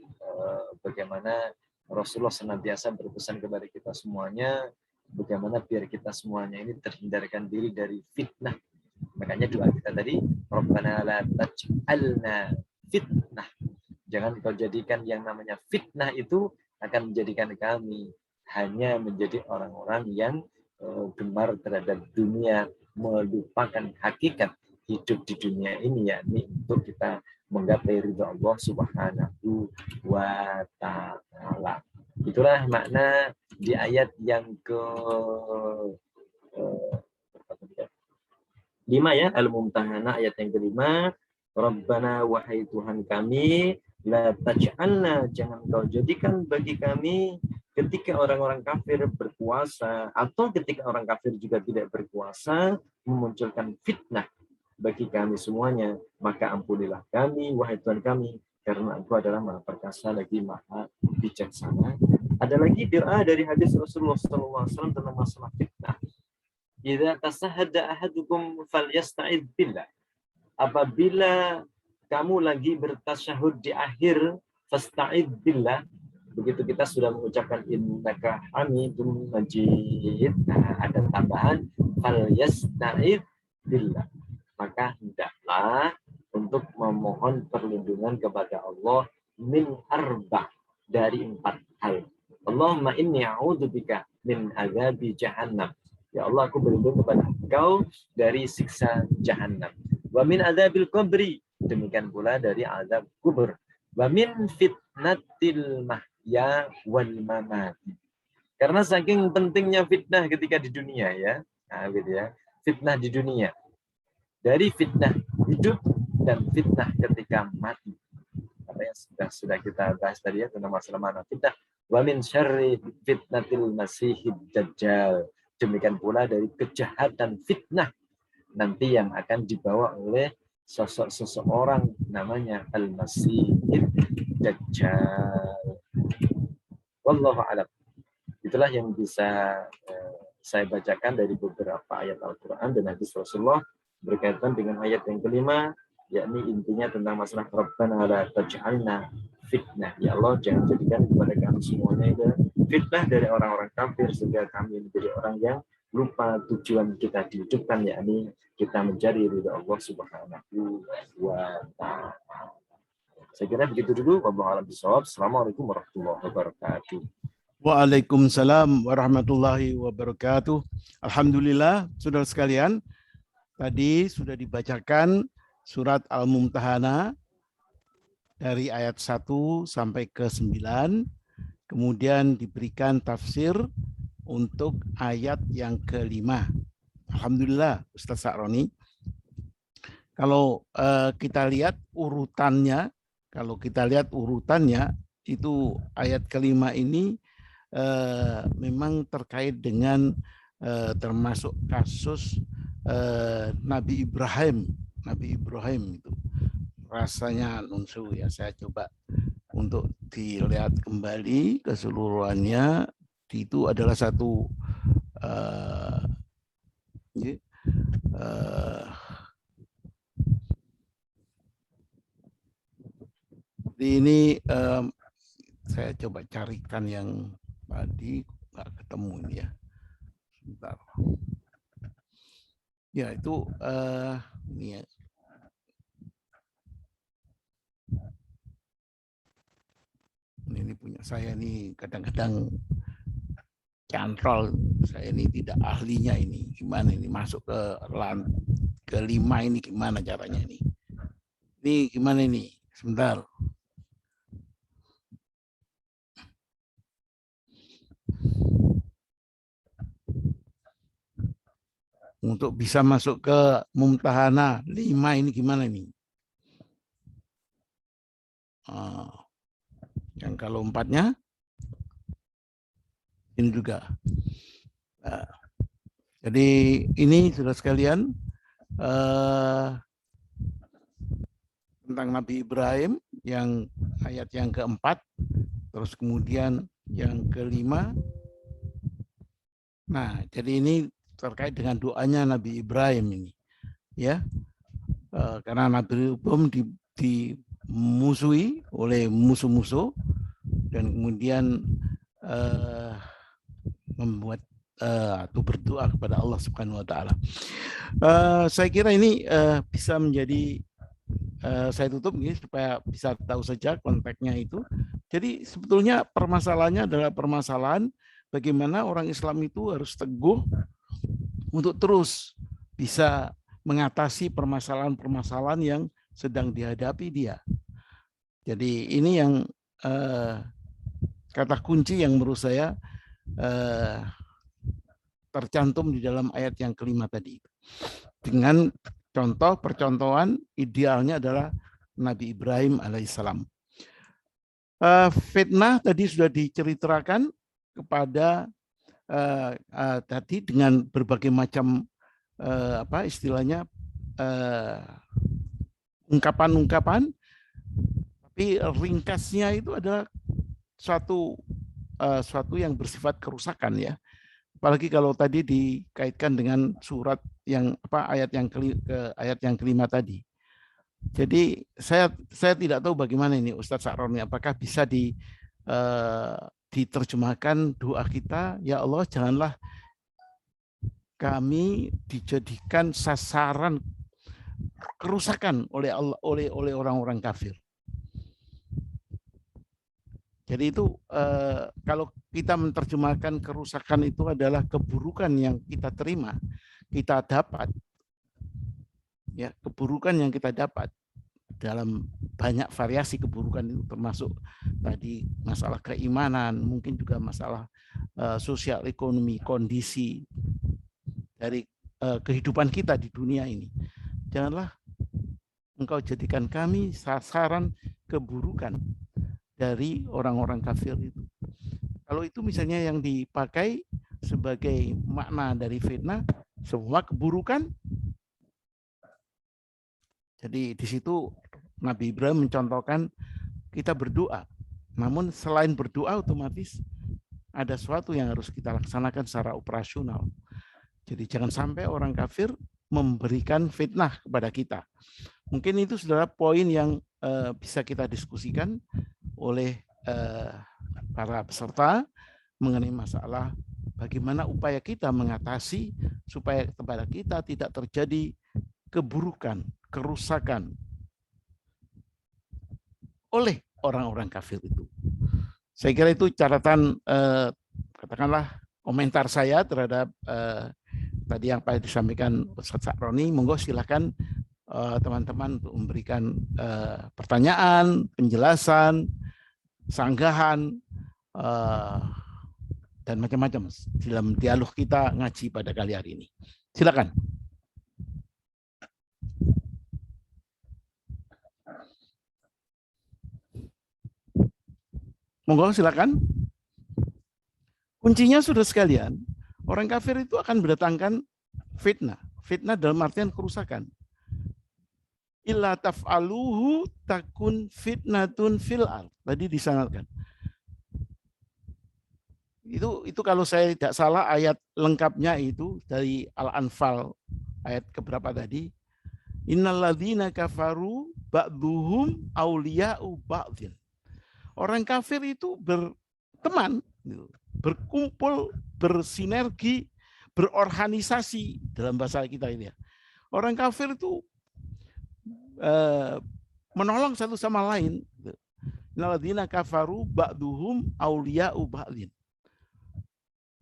bagaimana Rasulullah senantiasa berpesan kepada kita semuanya, bagaimana biar kita semuanya ini terhindarkan diri dari fitnah. Makanya doa kita tadi, Rabbana la taj'alna fitnah. Jangan kau jadikan yang namanya fitnah itu akan menjadikan kami hanya menjadi orang-orang yang gemar terhadap dunia, melupakan hakikat hidup di dunia ini, yakni untuk kita menggapai ridha Allah Subhanahu wa taala. Itulah makna di ayat yang ke 5 ya, Al-Mumtahanah ayat yang kelima. Rabbana wahai Tuhan kami, la taj'alna, jangan kau jadikan bagi kami ketika orang-orang kafir berkuasa atau ketika orang kafir juga tidak berkuasa memunculkan fitnah bagi kami semuanya, maka ampunilah kami wahai Tuhan kami, karena Engkau adalah Maha Perkasa lagi Maha Bijaksana. Ada lagi doa dari hadis Rasulullah SAW tentang masalah fitnah. Idza tasahhada ahadukum falyasta'id billah. Apabila kamu lagi bertasyahud di akhir, fasta'id billah. Begitu kita sudah mengucapkan innaka hamidum majid, nah, ada tambahan falyasta'id billah. Maka hendaklah untuk memohon perlindungan kepada Allah min arba, dari 4 hal. Allahumma inni a'udzubika min azabi jahannam. Ya Allah, aku berlindung kepada Engkau dari siksa jahannam. Wa min adzabil qabri, demikian pula dari azab kubur. Wa min fitnatil mahya wal mamat. Karena saking pentingnya fitnah ketika di dunia ya. Nah, gitu ya. Fitnah di dunia. Dari fitnah hidup dan fitnah ketika mati. Apa yang sudah kita bahas tadi ya tentang masalah mana fitnah. Wa min syarri fitnatil masihid dajjal. Demikian pula dari kejahatan fitnah nanti yang akan dibawa oleh sosok seseorang namanya Al-Masih Dajjal. Wallahu a'lam. Itulah yang bisa saya bacakan dari beberapa ayat Al-Quran dan hadis Rasulullah berkaitan dengan ayat yang kelima, yakni intinya tentang masalah Rabbana la taj'alna fitnah. Ya Allah, jangan jadikan kepada kami semuanya itu fitnah dari orang-orang kafir sehingga kami menjadi orang yang lupa tujuan kita dihidupkan, yakni kita mencari ridha Allah Subhanahu wa taala. Saya kira begitu dulu. Wallahu a'lam bishawab. Assalamualaikum warahmatullahi wabarakatuh. Waalaikumsalam warahmatullahi wabarakatuh. Alhamdulillah, saudara sekalian, tadi sudah dibacakan surat Al-Mumtahanah dari ayat 1 sampai ke 9, kemudian diberikan tafsir untuk ayat yang ke-5. Alhamdulillah, Ustaz Sa'roni. Kalau kita lihat urutannya, itu ayat ke-5 ini memang terkait dengan termasuk kasus Nabi Ibrahim itu. Rasanya nunsu ya, saya coba untuk dilihat kembali keseluruhannya. Itu adalah satu ini saya coba carikan yang tadi nggak ketemu ini ya. Sebentar. Ya itu ini ya. Ini punya saya nih, kadang-kadang cantol, saya ini tidak ahlinya ini. Gimana ini masuk ke 5 ini gimana caranya ini? Ini gimana ini? Sebentar. Untuk bisa masuk ke Mumtahanah 5 ini gimana ini? Yang kalau 4-nya ini juga. Jadi ini saudara sekalian tentang Nabi Ibrahim yang ayat yang ke-4, terus kemudian yang ke-5. Nah, jadi ini terkait dengan doanya Nabi Ibrahim ini, ya, karena Nabi Ibrahim dimusuhi oleh musuh-musuh dan kemudian membuat atau berdoa kepada Allah Subhanahu Wa Taala. Saya kira ini bisa menjadi saya tutup ini supaya bisa tahu saja konteksnya itu. Jadi sebetulnya permasalahannya adalah permasalahan bagaimana orang Islam itu harus teguh untuk terus bisa mengatasi permasalahan-permasalahan yang sedang dihadapi dia. Jadi ini yang kata kunci yang menurut saya tercantum di dalam ayat yang ke-5 tadi. Dengan contoh percontohan idealnya adalah Nabi Ibrahim alaihissalam. Fitnah tadi sudah diceritakan kepada tadi dengan berbagai macam istilahnya ungkapan-ungkapan, tapi ringkasnya itu adalah suatu yang bersifat kerusakan ya. Apalagi kalau tadi dikaitkan dengan surat yang ayat yang ke-5 tadi. Jadi saya tidak tahu bagaimana ini Ustadz Sa'roni, apakah bisa diterjemahkan doa kita, ya Allah janganlah kami dijadikan sasaran kerusakan oleh Allah, oleh orang-orang kafir. Jadi itu kalau kita menerjemahkan kerusakan itu adalah keburukan yang kita terima, kita dapat, ya, keburukan yang kita dapat dalam banyak variasi keburukan itu, termasuk tadi masalah keimanan, mungkin juga masalah sosial ekonomi, kondisi dari kehidupan kita di dunia ini. Janganlah engkau jadikan kami sasaran keburukan dari orang-orang kafir itu. Kalau itu misalnya yang dipakai sebagai makna dari fitnah, semua keburukan. Jadi di situ Nabi Ibrahim mencontohkan kita berdoa. Namun selain berdoa otomatis ada sesuatu yang harus kita laksanakan secara operasional. Jadi jangan sampai orang kafir memberikan fitnah kepada kita. Mungkin itu saudara poin yang bisa kita diskusikan oleh para peserta mengenai masalah bagaimana upaya kita mengatasi supaya kepada kita tidak terjadi keburukan, kerusakan oleh orang-orang kafir itu. Saya kira itu catatan, katakanlah komentar saya terhadap tadi yang disampaikan Ustadz Sa'roni. Monggo silakan teman-teman untuk memberikan pertanyaan, penjelasan, sanggahan, dan macam-macam dalam dialog kita ngaji pada kali hari ini. Silakan. Monggo, silakan. Kuncinya sudah sekalian, orang kafir itu akan mendatangkan fitnah. Fitnah dalam artian kerusakan. Illa taf'aluhu takun fitnatun fil ard. Tadi disangatkan. Itu kalau saya tidak salah ayat lengkapnya itu dari Al-Anfal ayat keberapa tadi? Innalladzina kafaru ba'duhum awliya'u ba'dhin. Orang kafir itu berteman, berkumpul, bersinergi, berorganisasi dalam bahasa kita ini ya. Orang kafir itu menolong satu sama lain. Innalladzina kafaru ba'duhum awliya'u ba'dhin.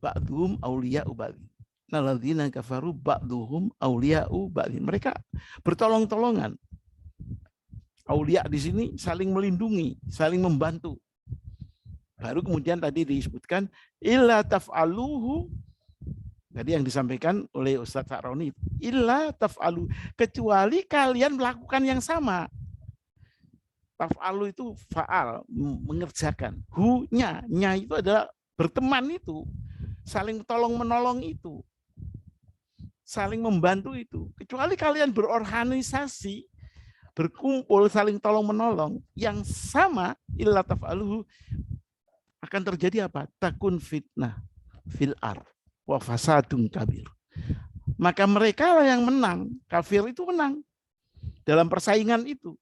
Ba'duhum awliya'u ba'dhin. Innalladzina kafaru ba'duhum awliya'u ba'dhin. Mereka bertolong-tolongan. Aulia di sini saling melindungi, saling membantu. Baru kemudian tadi disebutkan illa taf'aluhu, tadi yang disampaikan oleh Ustadz Sa'roni, illa taf'alu, kecuali kalian melakukan yang sama. Taf'alu itu fa'al, mengerjakan. Hu-nya itu adalah berteman itu, saling tolong menolong itu, saling membantu itu. Kecuali kalian berorganisasi, berkumpul, saling tolong menolong, yang sama, illa taf'aluhu, akan terjadi apa? Takun fitnah fil ard wa fasadun kabir. Maka mereka lah yang menang, kafir itu menang dalam persaingan itu.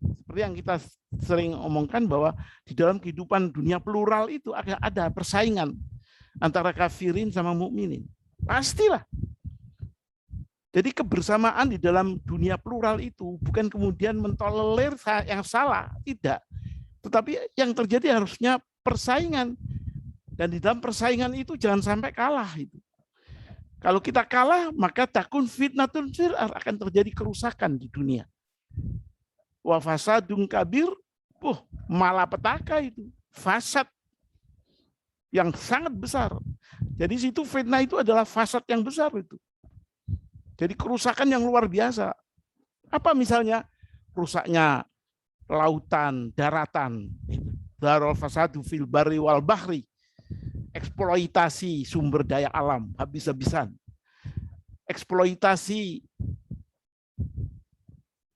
Seperti yang kita sering omongkan bahwa di dalam kehidupan dunia plural itu ada persaingan antara kafirin sama mukminin. Pastilah. Jadi kebersamaan di dalam dunia plural itu bukan kemudian mentolerir yang salah, tidak. Tetapi yang terjadi harusnya persaingan. Dan di dalam persaingan itu jangan sampai kalah itu. Kalau kita kalah, maka takun fitnatun fil ard, akan terjadi kerusakan di dunia. Wa fasadun kabir, malapetaka itu, fasad yang sangat besar. Jadi situ fitnah itu adalah fasad yang besar itu. Jadi kerusakan yang luar biasa. Apa misalnya? Rusaknya lautan, daratan, darul fasadu fil barri wal bahri, eksploitasi sumber daya alam habis-habisan, eksploitasi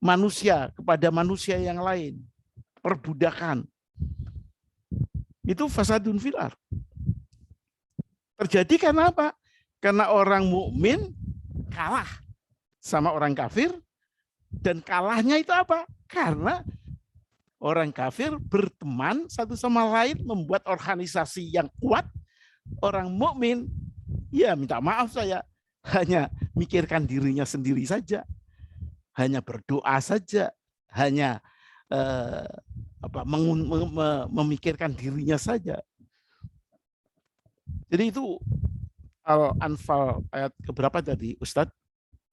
manusia kepada manusia yang lain, perbudakan. Itu fasadun fil ard. Terjadi karena apa? Karena orang mukmin kalah sama orang kafir, dan kalahnya itu apa? Karena orang kafir berteman satu sama lain, membuat organisasi yang kuat. Orang mukmin, ya minta maaf saya, hanya mikirkan dirinya sendiri saja, hanya berdoa saja, hanya memikirkan dirinya saja. Jadi itu Al-Anfal ayat keberapa tadi Ustadz?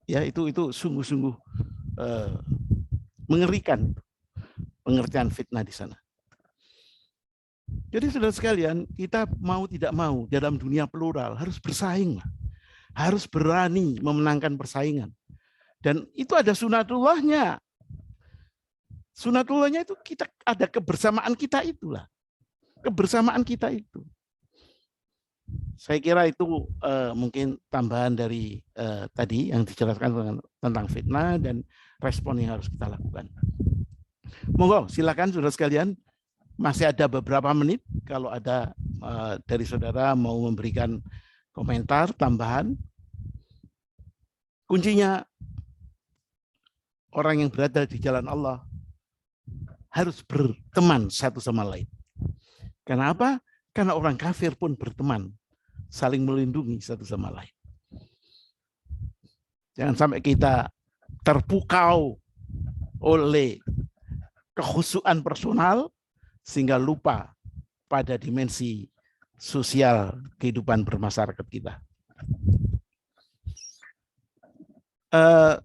Ya itu sungguh-sungguh mengerikan pengertian fitnah di sana. Jadi saudara sekalian, kita mau tidak mau dalam dunia plural harus bersaing, harus berani memenangkan persaingan. Dan itu ada sunatullahnya. Sunatullahnya itu kita ada kebersamaan kita itulah, kebersamaan kita itu. Saya kira itu mungkin tambahan dari tadi yang dijelaskan tentang fitnah dan respon yang harus kita lakukan. Monggo, silakan saudara sekalian, masih ada beberapa menit kalau ada dari saudara mau memberikan komentar tambahan. Kuncinya orang yang berada di jalan Allah harus berteman satu sama lain. Kenapa? Karena orang kafir pun berteman, saling melindungi satu sama lain. Jangan sampai kita terpukau oleh kekhusyuan personal sehingga lupa pada dimensi sosial kehidupan bermasyarakat kita.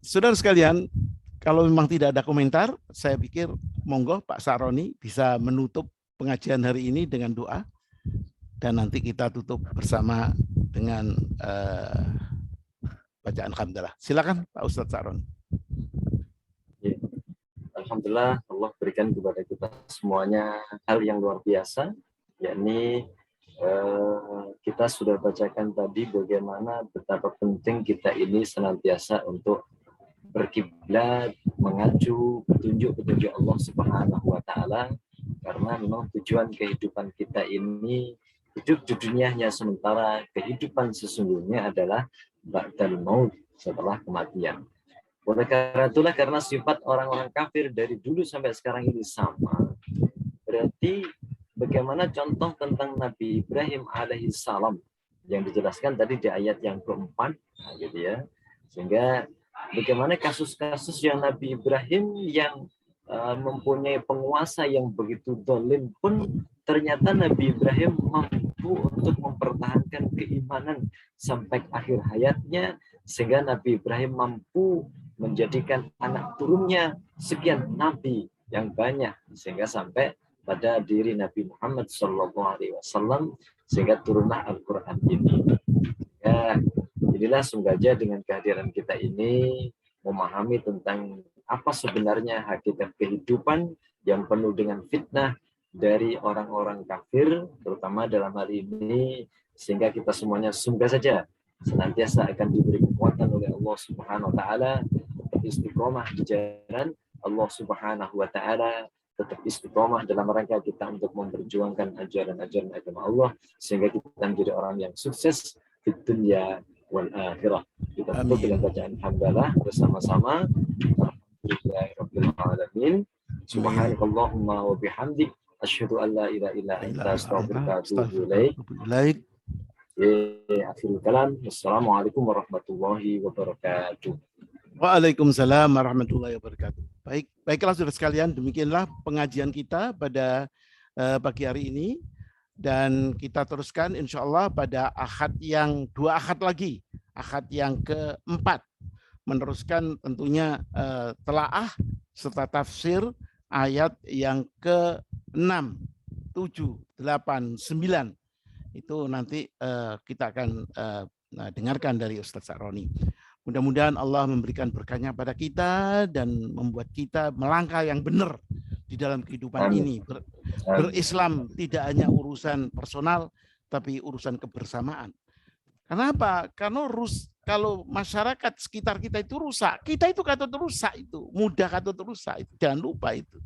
Saudara sekalian, Kalau memang tidak ada komentar, saya pikir monggo Pak Saroni bisa menutup pengajian hari ini dengan doa dan nanti kita tutup bersama dengan bacaan hamdalah. Silakan Pak Ustadz Saroni. Alhamdulillah Allah berikan kepada kita semuanya hal yang luar biasa, yakni kita sudah bacakan tadi bagaimana betapa penting kita ini senantiasa untuk berkiblat, mengacu petunjuk-petunjuk Allah Subhanahu wa taala, karena memang tujuan kehidupan kita ini hidup di dunia hanya sementara, kehidupan sesungguhnya adalah ba'dal maut, setelah kematian. Oleh karena itulah, karena sifat orang-orang kafir dari dulu sampai sekarang ini sama, berarti bagaimana contoh tentang Nabi Ibrahim alaihissalam yang dijelaskan tadi di ayat yang keempat, gitu ya. Sehingga bagaimana kasus-kasus yang Nabi Ibrahim yang mempunyai penguasa yang begitu zalim pun ternyata Nabi Ibrahim mampu untuk mempertahankan keimanan sampai akhir hayatnya, sehingga Nabi Ibrahim mampu menjadikan anak turunnya sekian nabi yang banyak, sehingga sampai pada diri Nabi Muhammad SAW, sehingga turunlah Al-Quran ini. Ya, inilah sengaja dengan kehadiran kita ini memahami tentang apa sebenarnya hakikat kehidupan yang penuh dengan fitnah dari orang-orang kafir, terutama dalam hal ini, sehingga kita semuanya semoga saja senantiasa akan diberi kekuatan oleh Allah Subhanahu wa taala, tetap istiqomah di jalan Allah Subhanahu wa taala, tetap istiqomah dalam rangka kita untuk memperjuangkan ajaran-ajaran agama Allah, sehingga kita menjadi orang yang sukses di dunia wal akhirah. Kita tutup dengan bacaan hamdalah bersama-sama. Alhamdulillahirabbil alamin. Subhanakallahumma wa bihamdik asyhadu an la ilaha illa anta astaghfiruka wa atubu ilaik. Akhirul kalam. Wassalamualaikum warahmatullahi wabarakatuh. Waalaikumsalam warahmatullahi wabarakatuh. Baiklah saudara sekalian, demikianlah pengajian kita pada pagi hari ini, dan kita teruskan insya Allah pada Ahad yang 2 Ahad lagi, Ahad yang keempat, meneruskan tentunya telaah serta tafsir ayat yang ke-6, 7, 8, 9. Itu nanti kita akan dengarkan dari Ustadz Saroni. Mudah-mudahan Allah memberikan berkahnya pada kita dan membuat kita melangkah yang benar di dalam kehidupan ini. Berislam tidak hanya urusan personal, tapi urusan kebersamaan. Kenapa? Karena kalau masyarakat sekitar kita itu rusak, kita itu katut rusak, itu mudah katut rusak. Jangan lupa itu.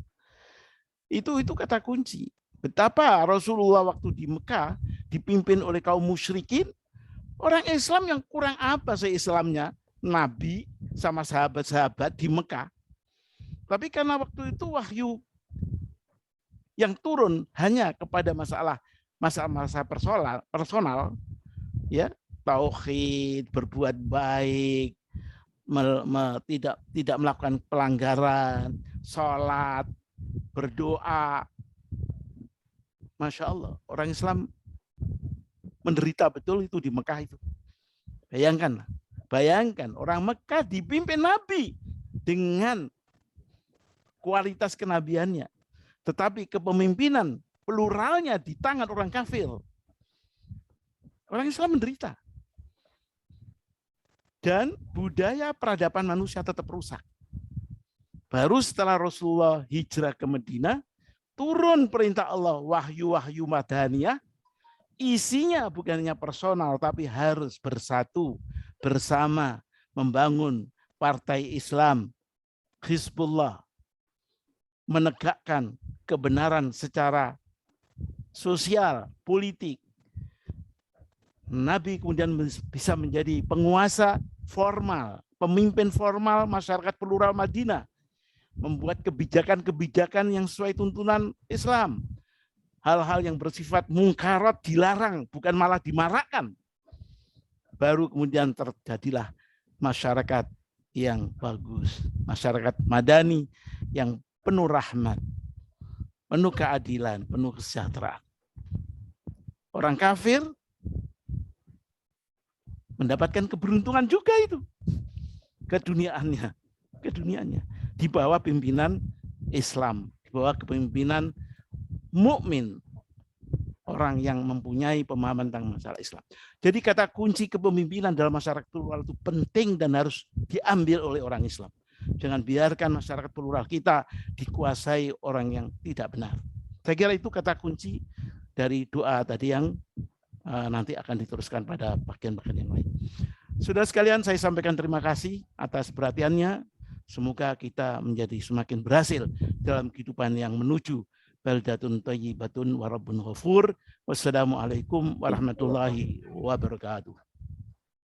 Itu kata kunci. Betapa Rasulullah waktu di Mekah dipimpin oleh kaum musyrikin, orang Islam yang kurang apa sih Islamnya? Nabi sama sahabat-sahabat di Mekah. Tapi karena waktu itu wahyu yang turun hanya kepada masalah personal, ya, tauhid, berbuat baik, tidak melakukan pelanggaran, sholat, berdoa. Masya Allah, orang Islam menderita betul itu di Mekah itu. Bayangkan orang Mekah dipimpin Nabi dengan kualitas kenabiannya, tetapi kepemimpinan pluralnya di tangan orang kafir. Orang Islam menderita. Dan budaya peradaban manusia tetap rusak. Baru setelah Rasulullah hijrah ke Madinah, turun perintah Allah, wahyu-wahyu madaniyah, isinya bukan hanya personal, tapi harus bersatu, bersama, membangun partai Islam, Hizbullah, menegakkan kebenaran secara sosial, politik. Nabi kemudian bisa menjadi penguasa formal, pemimpin formal masyarakat plural Madinah, membuat kebijakan-kebijakan yang sesuai tuntunan Islam. Hal-hal yang bersifat mungkarat dilarang, bukan malah dimarakkan. Baru kemudian terjadilah masyarakat yang bagus, masyarakat madani yang penuh rahmat, penuh keadilan, penuh kesejahteraan. Orang kafir mendapatkan keberuntungan juga itu keduniaannya. di bawah pimpinan Islam, di bawah kepemimpinan mukmin, orang yang mempunyai pemahaman tentang masalah Islam. Jadi kata kunci kepemimpinan dalam masyarakat plural itu penting dan harus diambil oleh orang Islam. Jangan biarkan masyarakat plural kita dikuasai orang yang tidak benar. Saya kira itu kata kunci dari doa tadi yang nanti akan diteruskan pada bagian-bagian yang lain. Saudara sekalian, saya sampaikan terima kasih atas perhatiannya. Semoga kita menjadi semakin berhasil dalam kehidupan yang menuju baldatun thayyibatun wa rabbun ghafur. Wassalamualaikum warahmatullahi wabarakatuh.